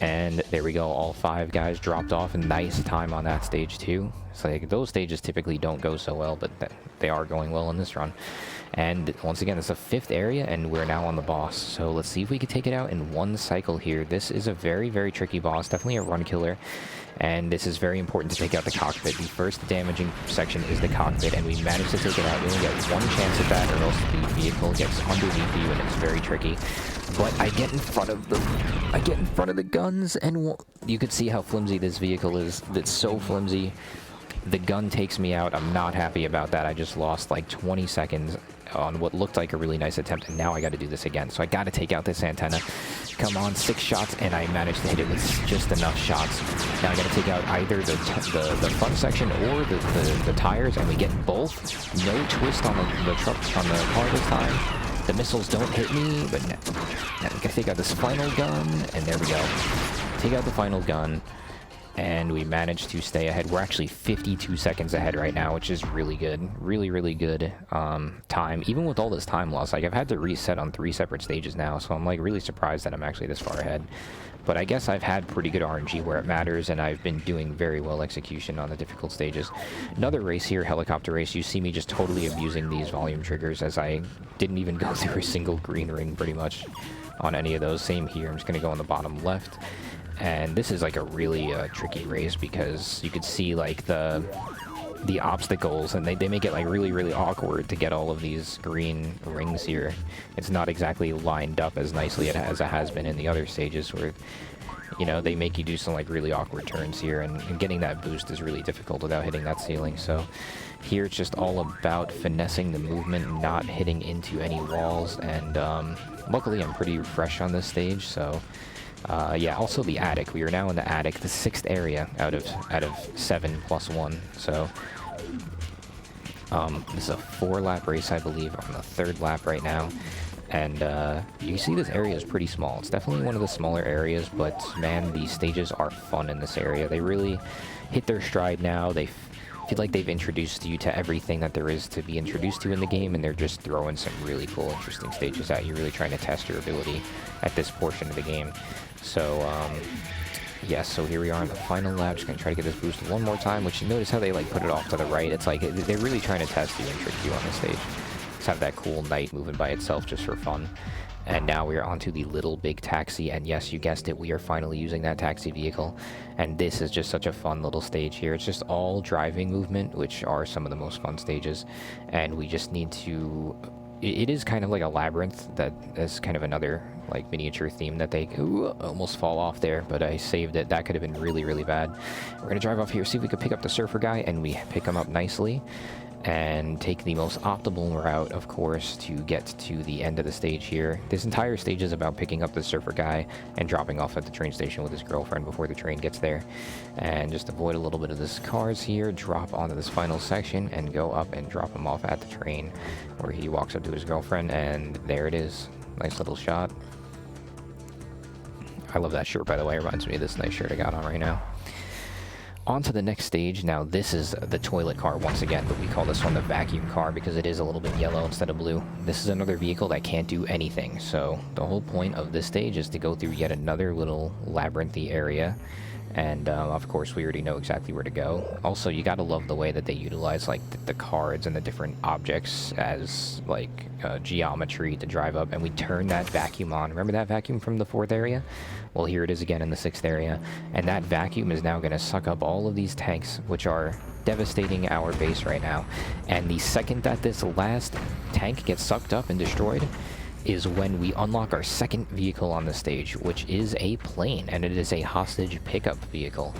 And there we go, all 5 guys dropped off. Nice time on that stage too. It's like those stages typically don't go so well, but they are going well in this run. And once again, it's the 5th area, and we're now on the boss. So let's see if we can take it out in one cycle here. This is a very, very tricky boss, definitely a run killer. And this is very important to take out the cockpit. The first damaging section is the cockpit, and we managed to take it out. You only get one chance at that, or else the vehicle gets underneath you, and it's very tricky. But I get in front of the guns, and you could see how flimsy this vehicle is. It's so flimsy. The gun takes me out. I'm not happy about that. I just lost like 20 seconds on what looked like a really nice attempt, and now I got to do this again. So I got to take out this antenna. Come on, 6 shots, and I managed to hit it with just enough shots. Now I got to take out either the front section or the tires, and we get both. No twist on the truck, on the car this time. The missiles don't hit me, but now we got to take out this final gun, and there we go. Take out the final gun. And we managed to stay ahead. We're actually 52 seconds ahead right now, which is really good. Really, really good time. Even with all this time loss, like I've had to reset on 3 separate stages now, so I'm like really surprised that I'm actually this far ahead. But I guess I've had pretty good RNG where it matters, and I've been doing very well execution on the difficult stages. Another race here, helicopter race. You see me just totally abusing these volume triggers, as I didn't even go through a single green ring pretty much on any of those. Same here. I'm just going to go on the bottom left. And this is like a really tricky race, because you could see like the obstacles, and they make it like really, really awkward to get all of these green rings here. It's not exactly lined up as nicely as it has been in the other stages, where, you know, they make you do some like really awkward turns here, and getting that boost is really difficult without hitting that ceiling. So here it's just all about finessing the movement, not hitting into any walls, and luckily I'm pretty fresh on this stage, so yeah. Also the attic, we are now in the attic, the 6th area out of 7 plus 1. So this is a 4-lap race, I believe. I'm on the 3rd lap right now, and you see this area is pretty small. It's definitely one of the smaller areas, but man, these stages are fun in this area. They really hit their stride now. They feel like they've introduced you to everything that there is to be introduced to in the game, and they're just throwing some really cool, interesting stages at you, really trying to test your ability at this portion of the game. So, yes, so here we are in the final lap. Just going to try to get this boost one more time, which you notice how they, like, put it off to the right. It's like they're really trying to test you and trick you on this stage. Just have that cool knight moving by itself just for fun. And now we are onto the little big taxi, and yes, you guessed it, we are finally using that taxi vehicle. And this is just such a fun little stage here. It's just all driving movement, which are some of the most fun stages. And we just need to... It is kind of like a labyrinth. That is kind of another like miniature theme that they almost fall off there, but I saved it. That could have been really, really bad. We're going to drive off here, see if we could pick up the surfer guy, and we pick him up nicely. And take the most optimal route, of course, to get to the end of the stage here. This entire stage is about picking up the surfer guy and dropping off at the train station with his girlfriend before the train gets there. And just avoid a little bit of this cars here, drop onto this final section, and go up and drop him off at the train, where he walks up to his girlfriend, and there it is. Nice little shot. I love that shirt, by the way. It reminds me of this nice shirt I got on right now. On to the next stage. Now this is the toilet car once again, but we call this one the vacuum car because it is a little bit yellow instead of blue. This is another vehicle that can't do anything, so the whole point of this stage is to go through yet another little labyrinthy area, and of course we already know exactly where to go. Also, you gotta love the way that they utilize like the cards and the different objects as like geometry to drive up, and we turn that vacuum on. Remember that vacuum from the 4th area? Well, here it is again in the 6th area, and that vacuum is now going to suck up all of these tanks, which are devastating our base right now. And the second that this last tank gets sucked up and destroyed is when we unlock our second vehicle on the stage, which is a plane, and it is a hostage pickup vehicle.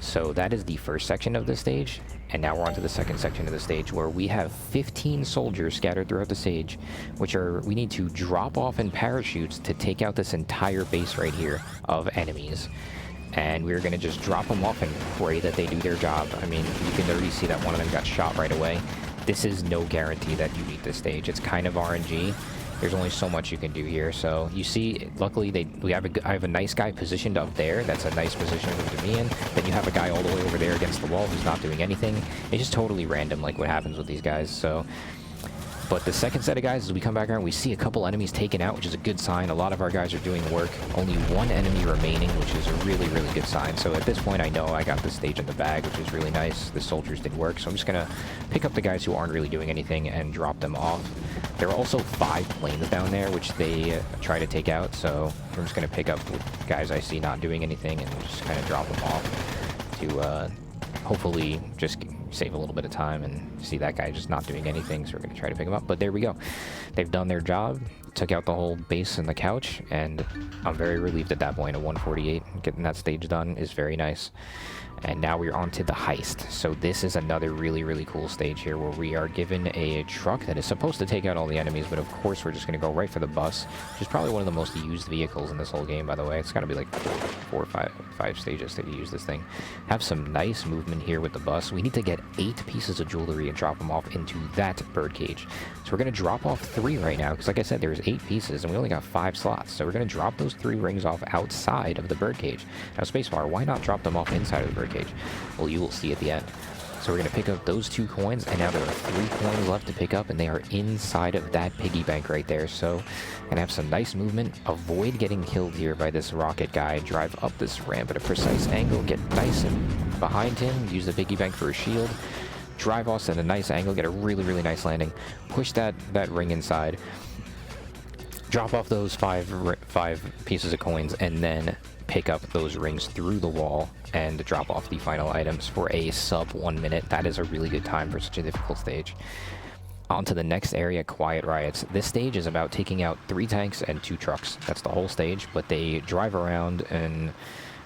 So that is the first section of the stage, and now we're on to the second section of the stage, where we have 15 soldiers scattered throughout the stage, which are, we need to drop off in parachutes to take out this entire base right here of enemies. And we're going to just drop them off and pray that they do their job. I mean, you can already see that one of them got shot right away. This is no guarantee that you beat this stage. It's kind of RNG. There's only so much you can do here. So you see, luckily I have a nice guy positioned up there. That's a nice position to be in. Then you have a guy all the way over there against the wall who's not doing anything. It's just totally random, like what happens with these guys. So But the second set of guys, as we come back around, we see a couple enemies taken out, which is a good sign. A lot of our guys are doing work. Only one enemy remaining, which is a really, really good sign. So at this point, I know I got this stage in the bag, which is really nice. The soldiers did work, so I'm just going to pick up the guys who aren't really doing anything and drop them off. There are also 5 planes down there, which they try to take out, so I'm just going to pick up guys I see not doing anything and just kind of drop them off to hopefully just save a little bit of time and see that guy just not doing anything, so we're going to try to pick him up. But there we go. They've done their job, took out the whole base and the couch, and I'm very relieved at that point. A 148, getting that stage done is very nice. And now we're on to the heist. So this is another really, really cool stage here where we are given a truck that is supposed to take out all the enemies, but of course we're just going to go right for the bus, which is probably one of the most used vehicles in this whole game, by the way. It's got to be like four or five stages that you use this thing. Have some nice movement here with the bus. We need to get 8 pieces of jewelry and drop them off into that birdcage. So we're going to drop off 3 right now, because like I said, there's 8 pieces and we only got 5 slots. So we're going to drop those 3 rings off outside of the birdcage. Now, Spacebar, why not drop them off inside of the birdcage? Well, you will see at the end. So we're going to pick up those 2 coins, and now there are 3 coins left to pick up, and they are inside of that piggy bank right there. So going to have some nice movement, avoid getting killed here by this rocket guy, drive up this ramp at a precise angle, get nice and behind him, use the piggy bank for a shield, drive us at a nice angle, get a really, really nice landing, push that ring inside, drop off those 5 pieces of coins, and then pick up those rings through the wall and drop off the final items for a sub 1 minute. That is a really good time for such a difficult stage. On to the next area, Quiet Riots. This stage is about taking out 3 tanks and 2 trucks. That's the whole stage, but they drive around in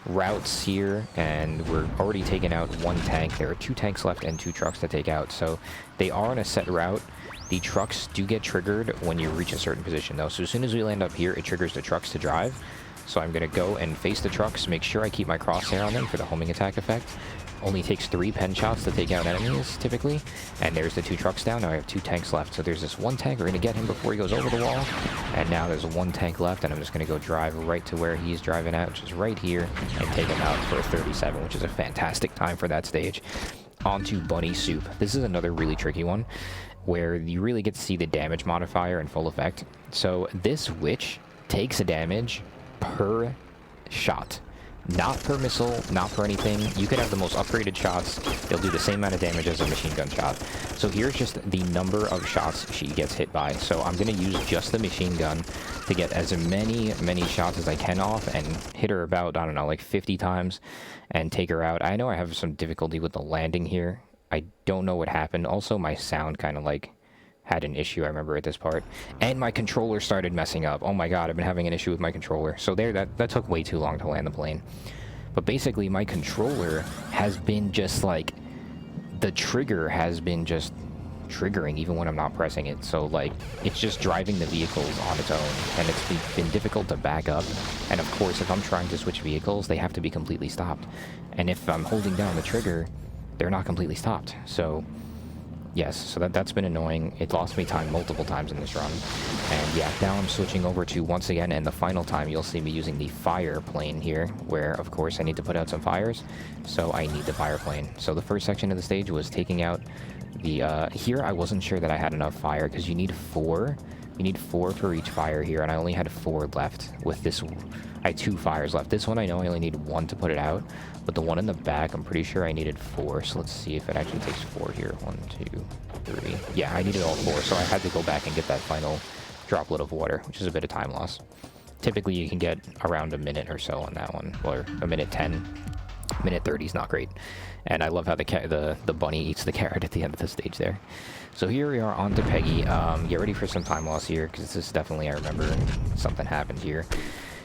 routes here, and we're already taking out 1 tank. There are 2 tanks left and 2 trucks to take out, so they are on a set route. The trucks do get triggered when you reach a certain position, though. So as soon as we land up here, it triggers the trucks to drive. So I'm going to go and face the trucks, make sure I keep my crosshair on them for the homing attack effect. Only takes 3 pen shots to take out enemies, typically. And there's the 2 trucks down. Now I have 2 tanks left. So there's this 1 tank. We're going to get him before he goes over the wall. And now there's 1 tank left, and I'm just going to go drive right to where he's driving at, which is right here, and take him out for a 37, which is a fantastic time for that stage. On to Bunny Soup. This is another really tricky one, where you really get to see the damage modifier in full effect. So this witch takes a damage per shot, not per missile, not per anything. You could have the most upgraded shots, they'll do the same amount of damage as a machine gun shot. So here's just the number of shots she gets hit by. So I'm going to use just the machine gun to get as many shots as I can off and hit her about, I don't know, like 50 times and take her out. I know I have some difficulty with the landing here. I don't know what happened. Also, my sound kind of like had an issue, I remember, at this part. And my controller started messing up. Oh my god, I've been having an issue with my controller. So there, that took way too long to land the plane. But basically, my controller has been just like... the trigger has been just triggering even when I'm not pressing it. So, like, it's just driving the vehicles on its own. And it's been difficult to back up. And of course, if I'm trying to switch vehicles, they have to be completely stopped. And if I'm holding down the trigger, they're not completely stopped. So... yes, so that's been annoying. It lost me time multiple times in this run. And yeah, now I'm switching over to, once again, and the final time, you'll see me using the fire plane here, where, of course, I need to put out some fires, so I need the fire plane. So the first section of the stage was taking out the, here I wasn't sure that I had enough fire, because you need 4. You need 4 for each fire here, and I only had 4 left with this. I had 2 fires left. This one I know I only need 1 to put it out, but the one in the back, I'm pretty sure I needed 4, so let's see if it actually takes 4 here. 1, 2, 3. Yeah, I needed all 4, so I had to go back and get that final droplet of water, which is a bit of time loss. Typically, you can get around a minute or so on that one, or a minute 10. Minute 30 is not great. And I love how the bunny eats the carrot at the end of the stage there. So here we are on to Peggy. Get ready for some time loss here, because this is definitely, I remember something happened here.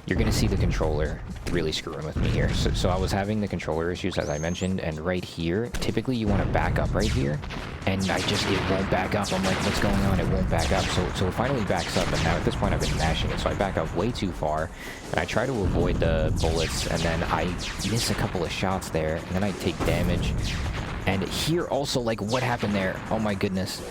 You're going to see the controller really screwing with me here. So I was having the controller issues, as I mentioned, and right here, typically you want to back up right here, and it won't back up. I'm like, what's going on? It won't back up. So it finally backs up, and now at this point I've been mashing it, so I back up way too far, and I try to avoid the bullets, and then I miss a couple of shots there, and then I take damage. And here also, like, what happened there? Oh my goodness.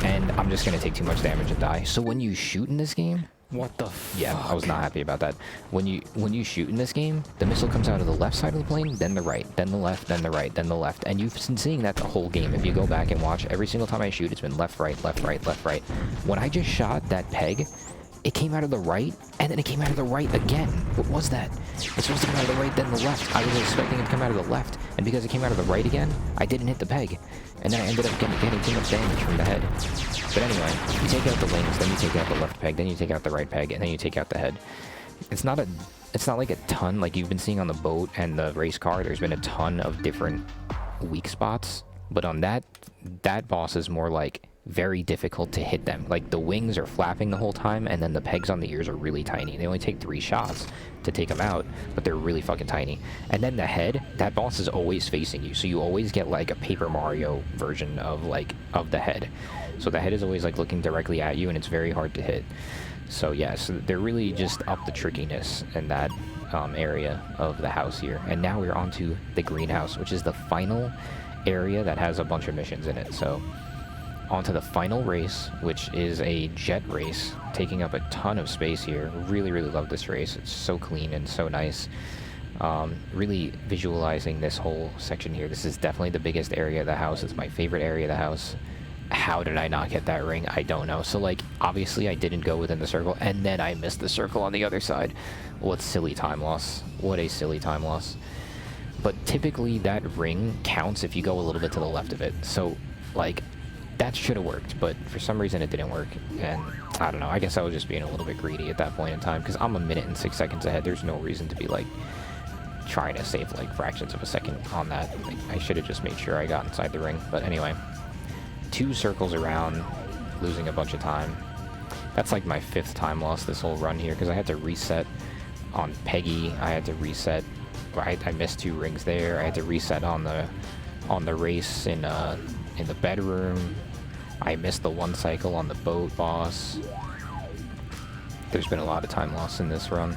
And I'm just going to take too much damage and die. So when you shoot in this game, What the fuck? Yeah, I was not happy about that. When you shoot in this game, the missile comes out of the left side of the plane, then the right, then the left, then the right, then the left. And you've been seeing that the whole game. If you go back and watch, every single time I shoot, it's been left, right, left, right, left, right. When I just shot that peg, it came out of the right, and then it came out of the right again. What was that? It's supposed to come out of the right, then the left. I was expecting it to come out of the left, and because it came out of the right again, I didn't hit the peg. And then I ended up getting too much damage from the head. But anyway, you take out the wings, then you take out the left peg, then you take out the right peg, and then you take out the head. It's not like a ton, like you've been seeing on the boat and the race car. There's been a ton of different weak spots, but on that boss is more like very difficult to hit them. Like the wings are flapping the whole time, and then the pegs on the ears are really tiny. They only take 3 shots to take them out, but they're really fucking tiny. And then the head, that boss is always facing you, so you always get like a Paper Mario version of the head. So the head is always like looking directly at you, and it's very hard to hit. So yeah, so they're really just up the trickiness in that area of the house here. And now we're on to the greenhouse, which is the final area that has a bunch of missions in it. So onto the final race, which is a jet race, taking up a ton of space here. Really, really love this race. It's so clean and so nice. Really visualizing this whole section here. This is definitely the biggest area of the house. It's my favorite area of the house. How did I not get that ring? I don't know. So, like, obviously I didn't go within the circle, and then I missed the circle on the other side. What silly time loss. What a silly time loss. But typically that ring counts if you go a little bit to the left of it. So, like, that should have worked, but for some reason it didn't work. And I don't know. I guess I was just being a little bit greedy at that point in time, because I'm a minute and 6 seconds ahead. There's no reason to be, like, trying to save, like, fractions of a second on that. Like, I should have just made sure I got inside the ring. But anyway. 2 circles around, losing a bunch of time. That's like my 5th time loss this whole run here, because I had to reset on Peggy. I had to reset. I missed 2 rings there. I had to reset on the race in the bedroom. I missed the 1 cycle on the boat boss. There's been a lot of time loss in this run,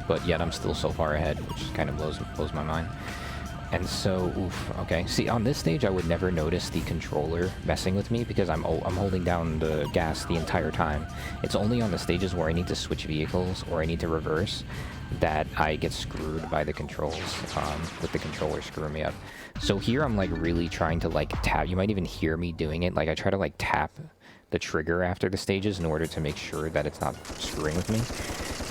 but yet I'm still so far ahead, which kind of blows my mind. And so, oof, okay. See, on this stage, I would never notice the controller messing with me because I'm holding down the gas the entire time. It's only on the stages where I need to switch vehicles or I need to reverse that I get screwed by the controls, with the controller screwing me up. So here I'm, like, really trying to, like, tap. You might even hear me doing it. Like, I try to, like, tap the trigger after the stages in order to make sure that it's not screwing with me.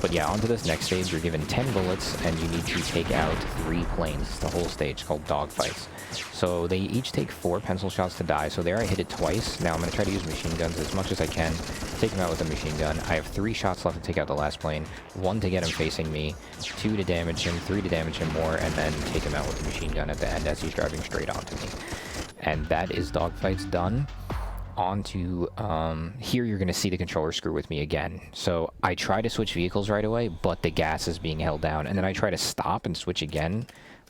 But yeah, onto this next stage, you're given 10 bullets, and you need to take out 3 planes. It's the whole stage called dogfights. So they each take 4 pencil shots to die. So there I hit it twice. Now I'm going to try to use machine guns as much as I can. Take him out with a machine gun. I have 3 shots left to take out the last plane. 1 to get him facing me, 2 to damage him, 3 to damage him more, and then take him out with the machine gun at the end as he's driving straight onto me. And that is dogfights done. Onto here you're gonna see the controller screw with me again. So I try to switch vehicles right away, but the gas is being held down, and then I try to stop and switch again,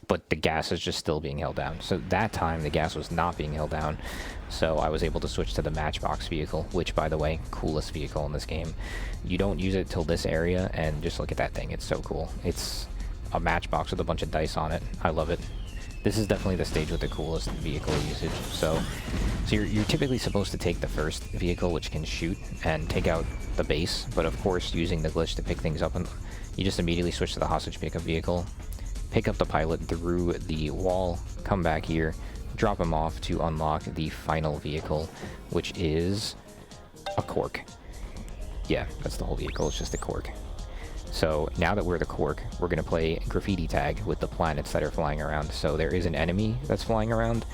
but the gas is just still being held down. So that time the gas was not being held down, so I was able to switch to the Matchbox vehicle, which, by the way, coolest vehicle in this game. You don't use it till this area, and just look at that thing. It's so cool. It's a matchbox with a bunch of dice on it. I love it. This is definitely the stage with the coolest vehicle usage. So you're typically supposed to take the first vehicle, which can shoot, and take out the base. But of course, using the glitch to pick things up, and you just immediately switch to the hostage pickup vehicle, pick up the pilot through the wall, come back here, drop him off to unlock the final vehicle, which is a cork. Yeah, that's the whole vehicle. It's just a cork. So now that we're the cork, we're going to play graffiti tag with the planets that are flying around. So there is an enemy that's flying around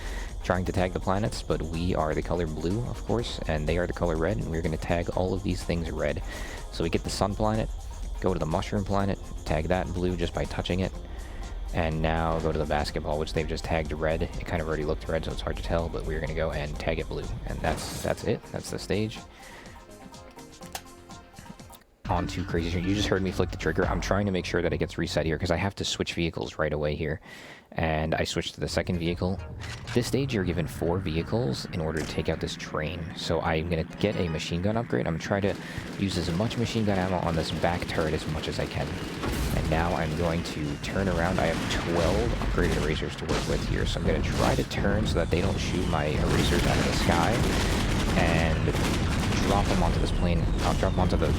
trying to tag the planets, but we are the color blue, of course, and they are the color red, and we're going to tag all of these things red. So we get the sun planet, go to the mushroom planet, tag that blue just by touching it, and now go to the basketball, which they've just tagged red. It kind of already looked red, so it's hard to tell, but we're going to go and tag it blue, and that's it. That's the stage. Onto Crazy Street. You just heard me flick the trigger. I'm trying to make sure that it gets reset here because I have to switch vehicles right away here. And I switched to the second vehicle. This stage, you're given 4 vehicles in order to take out this train. So I'm going to get a machine gun upgrade. I'm going to try to use as much machine gun ammo on this back turret as much as I can. And now I'm going to turn around. I have 12 upgraded erasers to work with here. So I'm going to try to turn so that they don't shoot my erasers out of the sky. And drop them onto this plane. I'll drop them onto the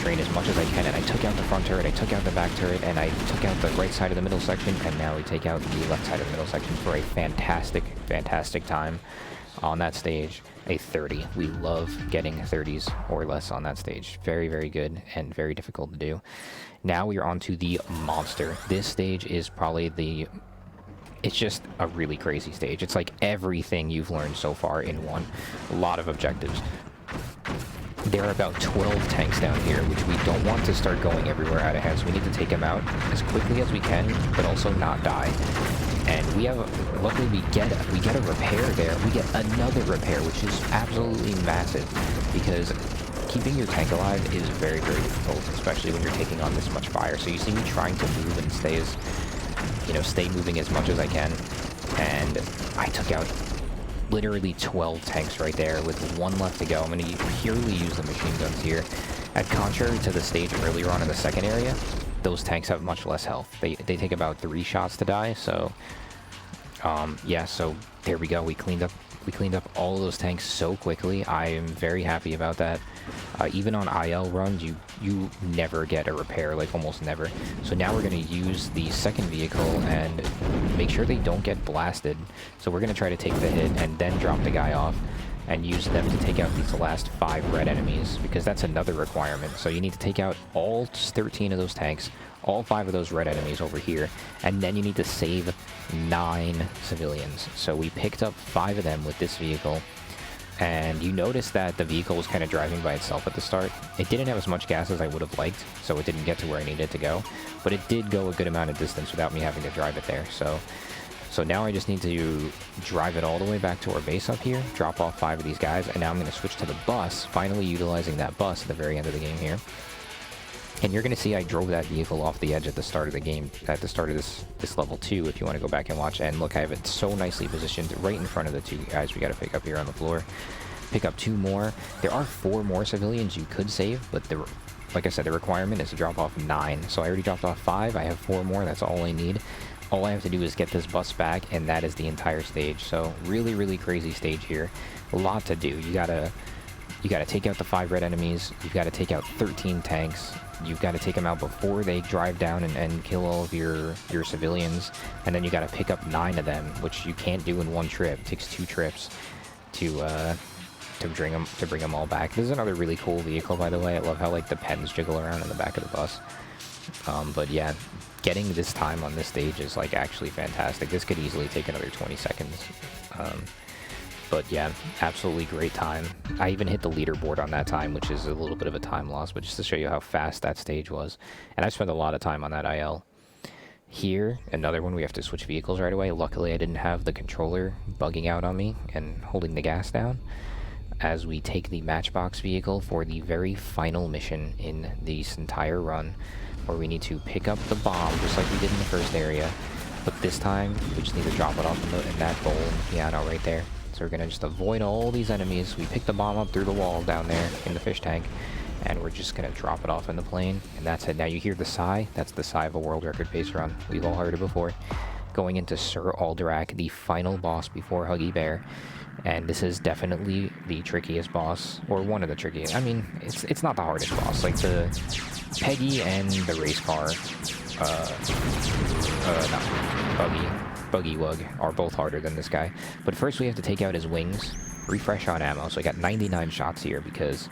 train as much as I can, and I took out the front turret, I took out the back turret, and I took out the right side of the middle section, and now we take out the left side of the middle section for a fantastic, fantastic time on that stage. A 30. We love getting 30s or less on that stage. Very, very good and very difficult to do. Now we are on to the monster. This stage is probably the... It's just a really crazy stage. It's like everything you've learned so far in one. A lot of objectives. There are about 12 tanks down here, which we don't want to start going everywhere out of hand, so we need to take them out as quickly as we can, but also not die. And we have, luckily we get a repair there. We get another repair, which is absolutely massive, because keeping your tank alive is very, very difficult, especially when you're taking on this much fire. So you see me trying to move and stay as, you know, stay moving as much as I can, and I took out literally 12 tanks right there with one left to go. I'm going to purely use the machine guns here. At contrary to the stage earlier on in the second area, those tanks have much less health. They take about 3 shots to die, so yeah, so there we go. We cleaned up all of those tanks so quickly. I am very happy about that. Even on IL runs, you never get a repair, like almost never. So now we're going to use the second vehicle and make sure they don't get blasted. So we're going to try to take the hit and then drop the guy off and use them to take out these last 5 red enemies, because that's another requirement. So you need to take out all 13 of those tanks, all 5 of those red enemies over here, and then you need to save 9 civilians. So we picked up 5 of them with this vehicle, and you notice that the vehicle was kind of driving by itself at the start. It didn't have as much gas as I would have liked, so it didn't get to where I needed to go, but it did go a good amount of distance without me having to drive it there. So now I just need to drive it all the way back to our base up here, drop off 5 of these guys, and now I'm going to switch to the bus, finally utilizing that bus at the very end of the game here. And you're going to see I drove that vehicle off the edge at the start of the game, at the start of this level 2, if you want to go back and watch. And look, I have it so nicely positioned right in front of the 2 guys we got to pick up here on the floor. Pick up 2 more. There are 4 more civilians you could save, but like I said, the requirement is to drop off 9. So I already dropped off 5. I have 4 more. That's all I need. All I have to do is get this bus back, and that is the entire stage. So really, really crazy stage here. A lot to do. You gotta take out the 5 red enemies. You've got to take out 13 tanks. You've got to take them out before they drive down and kill all of your civilians. And then you got to pick up 9 of them, which you can't do in one trip. It takes 2 trips to bring them all back. This is another really cool vehicle, by the way. I love how like the pens jiggle around in the back of the bus. But yeah, getting this time on this stage is like actually fantastic. This could easily take another 20 seconds. But yeah, absolutely great time. I even hit the leaderboard on that time, which is a little bit of a time loss, but just to show you how fast that stage was. And I spent a lot of time on that IL. Here, another one, we have to switch vehicles right away. Luckily, I didn't have the controller bugging out on me and holding the gas down, as we take the Matchbox vehicle for the very final mission in this entire run, where we need to pick up the bomb, just like we did in the first area. But this time, we just need to drop it off in that bowl in the piano right there. So we're going to just avoid all these enemies. We pick the bomb up through the wall down there in the fish tank, and we're just going to drop it off in the plane, and that's it. Now you hear the sigh. That's the sigh of a world record pace run. We've all heard it before. Going into Sir Alderac, the final boss before Huggy Bear, and this is definitely the trickiest boss, or one of the trickiest. I mean, it's not the hardest boss. Like the Peggy and the racecar, Buggy Wug are both harder than this guy. But first we have to take out his wings, refresh on ammo. So I got 99 shots here because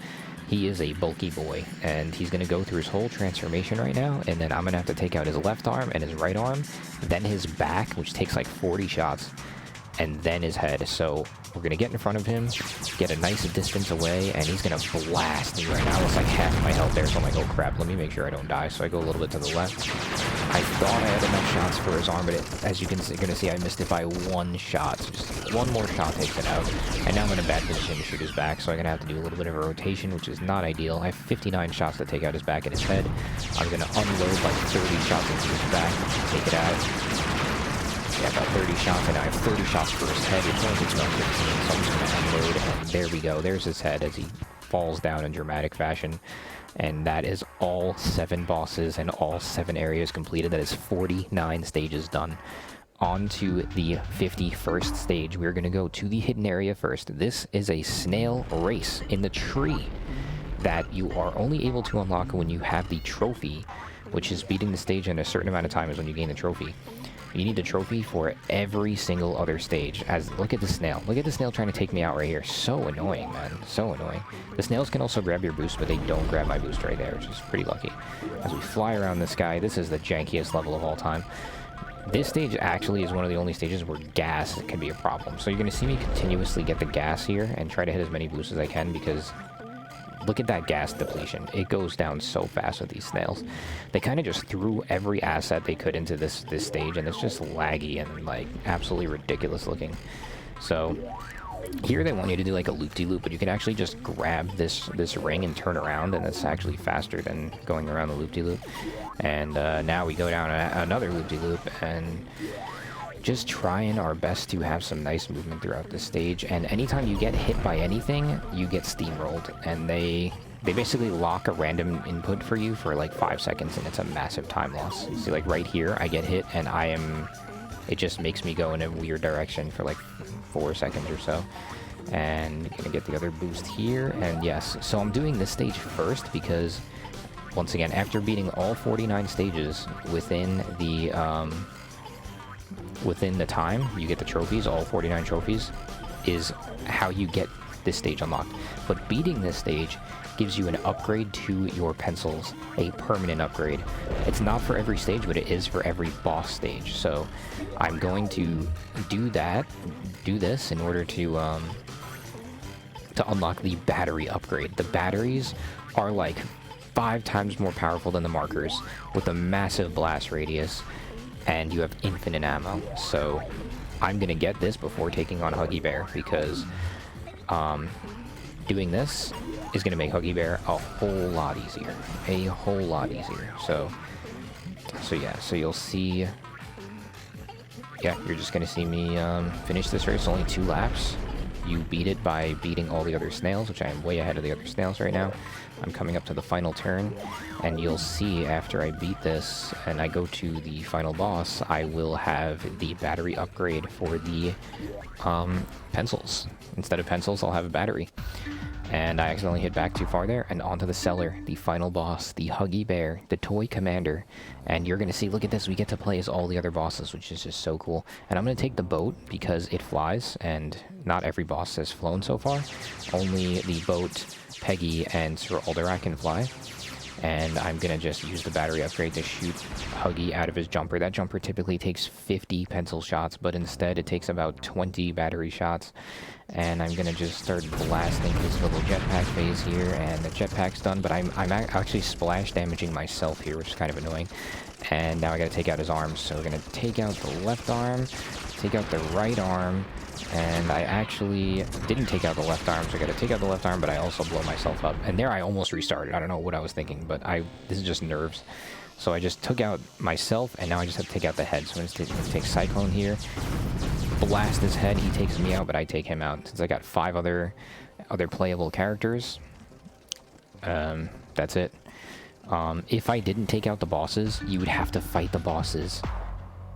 he is a bulky boy, and he's going to go through his whole transformation right now, and then I'm going to have to take out his left arm and his right arm, then his back, which takes like 40 shots, and then his head. So we're going to get in front of him, get a nice distance away, and he's going to blast me right now. It's like half my health there, so I'm like, oh crap, let me make sure I don't die. So I go a little bit to the left. I thought I had enough shots for his arm, but as you can see, I missed it by 1 shot. So just 1 more shot takes it out. And now I'm in a bad position to shoot his back, so I'm going to have to do a little bit of a rotation, which is not ideal. I have 59 shots to take out his back and his head. I'm going to unload like 30 shots into his back, take it out. Yeah, about 30 shots, and I have 30 shots for his head. It only takes about 15, so I'm just going to unload, and there we go. There's his head as he falls down in dramatic fashion. And that is all 7 bosses and all 7 areas completed. That is 49 stages done. On to the 51st stage. We're going to go to the hidden area first. This is a snail race in the tree. that you are only able to unlock when you have the trophy, which is beating the stage in a certain amount of time is when you gain the trophy. You need the trophy for every single other stage. Look at the snail. Look at the snail trying to take me out right here. So annoying, man. So annoying. The snails can also grab your boost, but they don't grab my boost right there, which is pretty lucky. As we fly around the sky, this is the jankiest level of all time. This stage actually is one of the only stages where gas can be a problem. So you're going to see me continuously get the gas here and try to hit as many boosts as I can because look at that gas depletion. It goes down so fast with these snails. They kind of just threw every asset they could into this stage, and it's just laggy and, like, absolutely ridiculous looking. So here they want you to do, like, a loop-de-loop, but you can actually just grab this ring and turn around, and it's actually faster than going around the loop-de-loop. And now we go down another loop-de-loop, and just trying our best to have some nice movement throughout the stage, and anytime you get hit by anything, you get steamrolled, and they basically lock a random input for you for like 5 seconds, and it's a massive time loss. You see, like right here, I get hit, and it just makes me go in a weird direction for like 4 seconds or so. And gonna get the other boost here, and yes, so I'm doing this stage first because, once again, after beating all 49 stages within the time, you get the trophies, all 49 trophies, is how you get this stage unlocked. But beating this stage gives you an upgrade to your pencils, a permanent upgrade. It's not for every stage, but it is for every boss stage. So I'm going to do this in order to unlock the battery upgrade. The batteries are like 5 times more powerful than the markers with a massive blast radius, and you have infinite ammo. So I'm gonna get this before taking on Huggy Bear because doing this is gonna make Huggy Bear a whole lot easier. So yeah, so you'll see, yeah, you're just gonna see me finish this race. Only 2 laps. You beat it by beating all the other snails, which I am way ahead of the other snails right now. I'm coming up to the final turn, and you'll see after I beat this and I go to the final boss, I will have the battery upgrade for the pencils. Instead of pencils, I'll have a battery. And I accidentally hit back too far there, and onto the Cellar, the final boss, the Huggy Bear, the toy commander. And you're going to see, look at this, we get to play as all the other bosses, which is just so cool. And I'm going to take the boat because it flies, and not every boss has flown so far. Only the boat, Peggy, and Sir Alderak can fly. And I'm going to just use the battery upgrade to shoot Huggy out of his jumper. That jumper typically takes 50 pencil shots, but instead it takes about 20 battery shots. And I'm going to just start blasting this little jetpack phase here, and the jetpack's done, but I'm actually splash damaging myself here, which is kind of annoying. And now I got to take out his arms, so we're going to take out the left arm, take out the right arm, and I actually didn't take out the left arm, so I got to take out the left arm, but I also blow myself up. And there I almost restarted. I don't know what I was thinking, but this is just nerves. So I just took out myself, and now I just have to take out the head. So I'm going to take Cyclone here, blast his head. He takes me out, but I take him out. Since I got 5 other playable characters, that's it. If I didn't take out the bosses, you would have to fight the bosses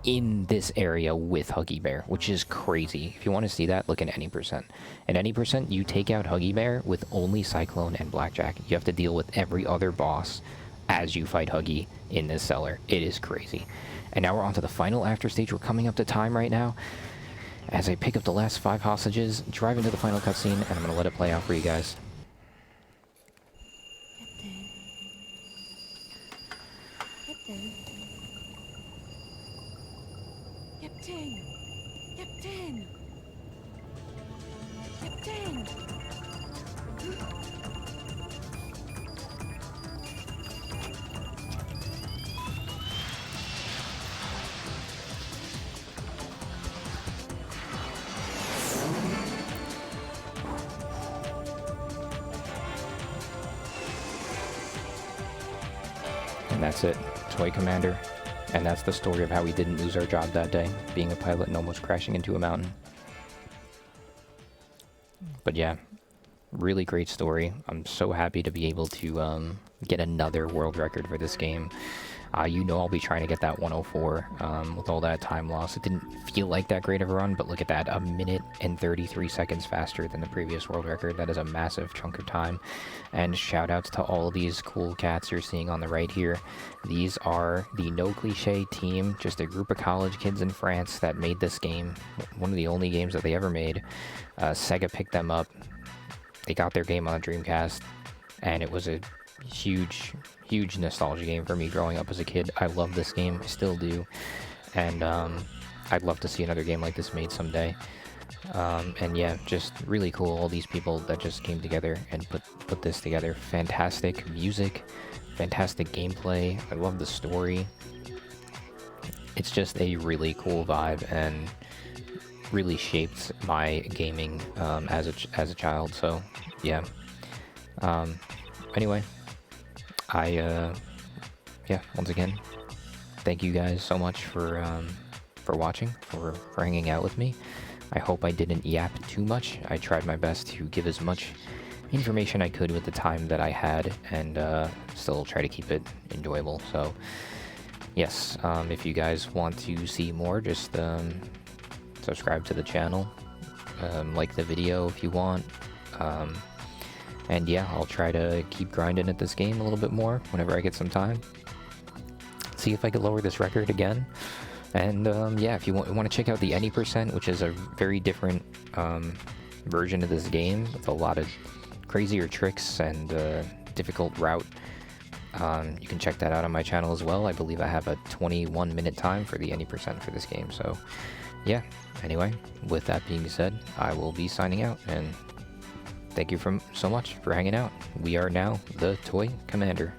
in this area with Huggy Bear, which is crazy. If you want to see that, look at any percent. At any percent, you take out Huggy Bear with only Cyclone and Blackjack. You have to deal with every other boss as you fight Huggy in this cellar. It is crazy. And now we're on to the final after stage. We're coming up to time right now. As I pick up the last 5 hostages, drive into the final cutscene, and I'm going to let it play out for you guys. And that's it, Toy Commander. And that's the story of how we didn't lose our job that day, being a pilot and almost crashing into a mountain. But yeah, really great story. I'm so happy to be able to get another world record for this game. You know I'll be trying to get that 104 with all that time loss. It didn't feel like that great of a run, but look at that, a minute and 33 seconds faster than the previous world record. That is a massive chunk of time. And shout outs to all of these cool cats you're seeing on the right here. These are the No Cliche team, just a group of college kids in France that made this game. One of the only games that they ever made. SEGA picked them up. They got their game on the Dreamcast, and it was a huge nostalgia game for me growing up as a kid. I love this game, I still do, and I'd love to see another game like this made someday. And yeah, just really cool, all these people that just came together and put this together. Fantastic music, fantastic gameplay, I love the story. It's just a really cool vibe, and really shaped my gaming as a child. So yeah, anyway, yeah, once again, thank you guys so much for watching, for hanging out with me. I hope I didn't yap too much. I tried my best to give as much information I could with the time that I had, and still try to keep it enjoyable. So yes, if you guys want to see more, just subscribe to the channel, like the video if you want, and yeah, I'll try to keep grinding at this game a little bit more whenever I get some time. See if I can lower this record again. And yeah, if you want to check out the Any %, which is a very different version of this game with a lot of crazier tricks and difficult route, you can check that out on my channel as well. I believe I have a 21-minute time for the Any % for this game. So yeah, anyway, with that being said, I will be signing out, and thank you so much for hanging out. We are now the Toy Commander.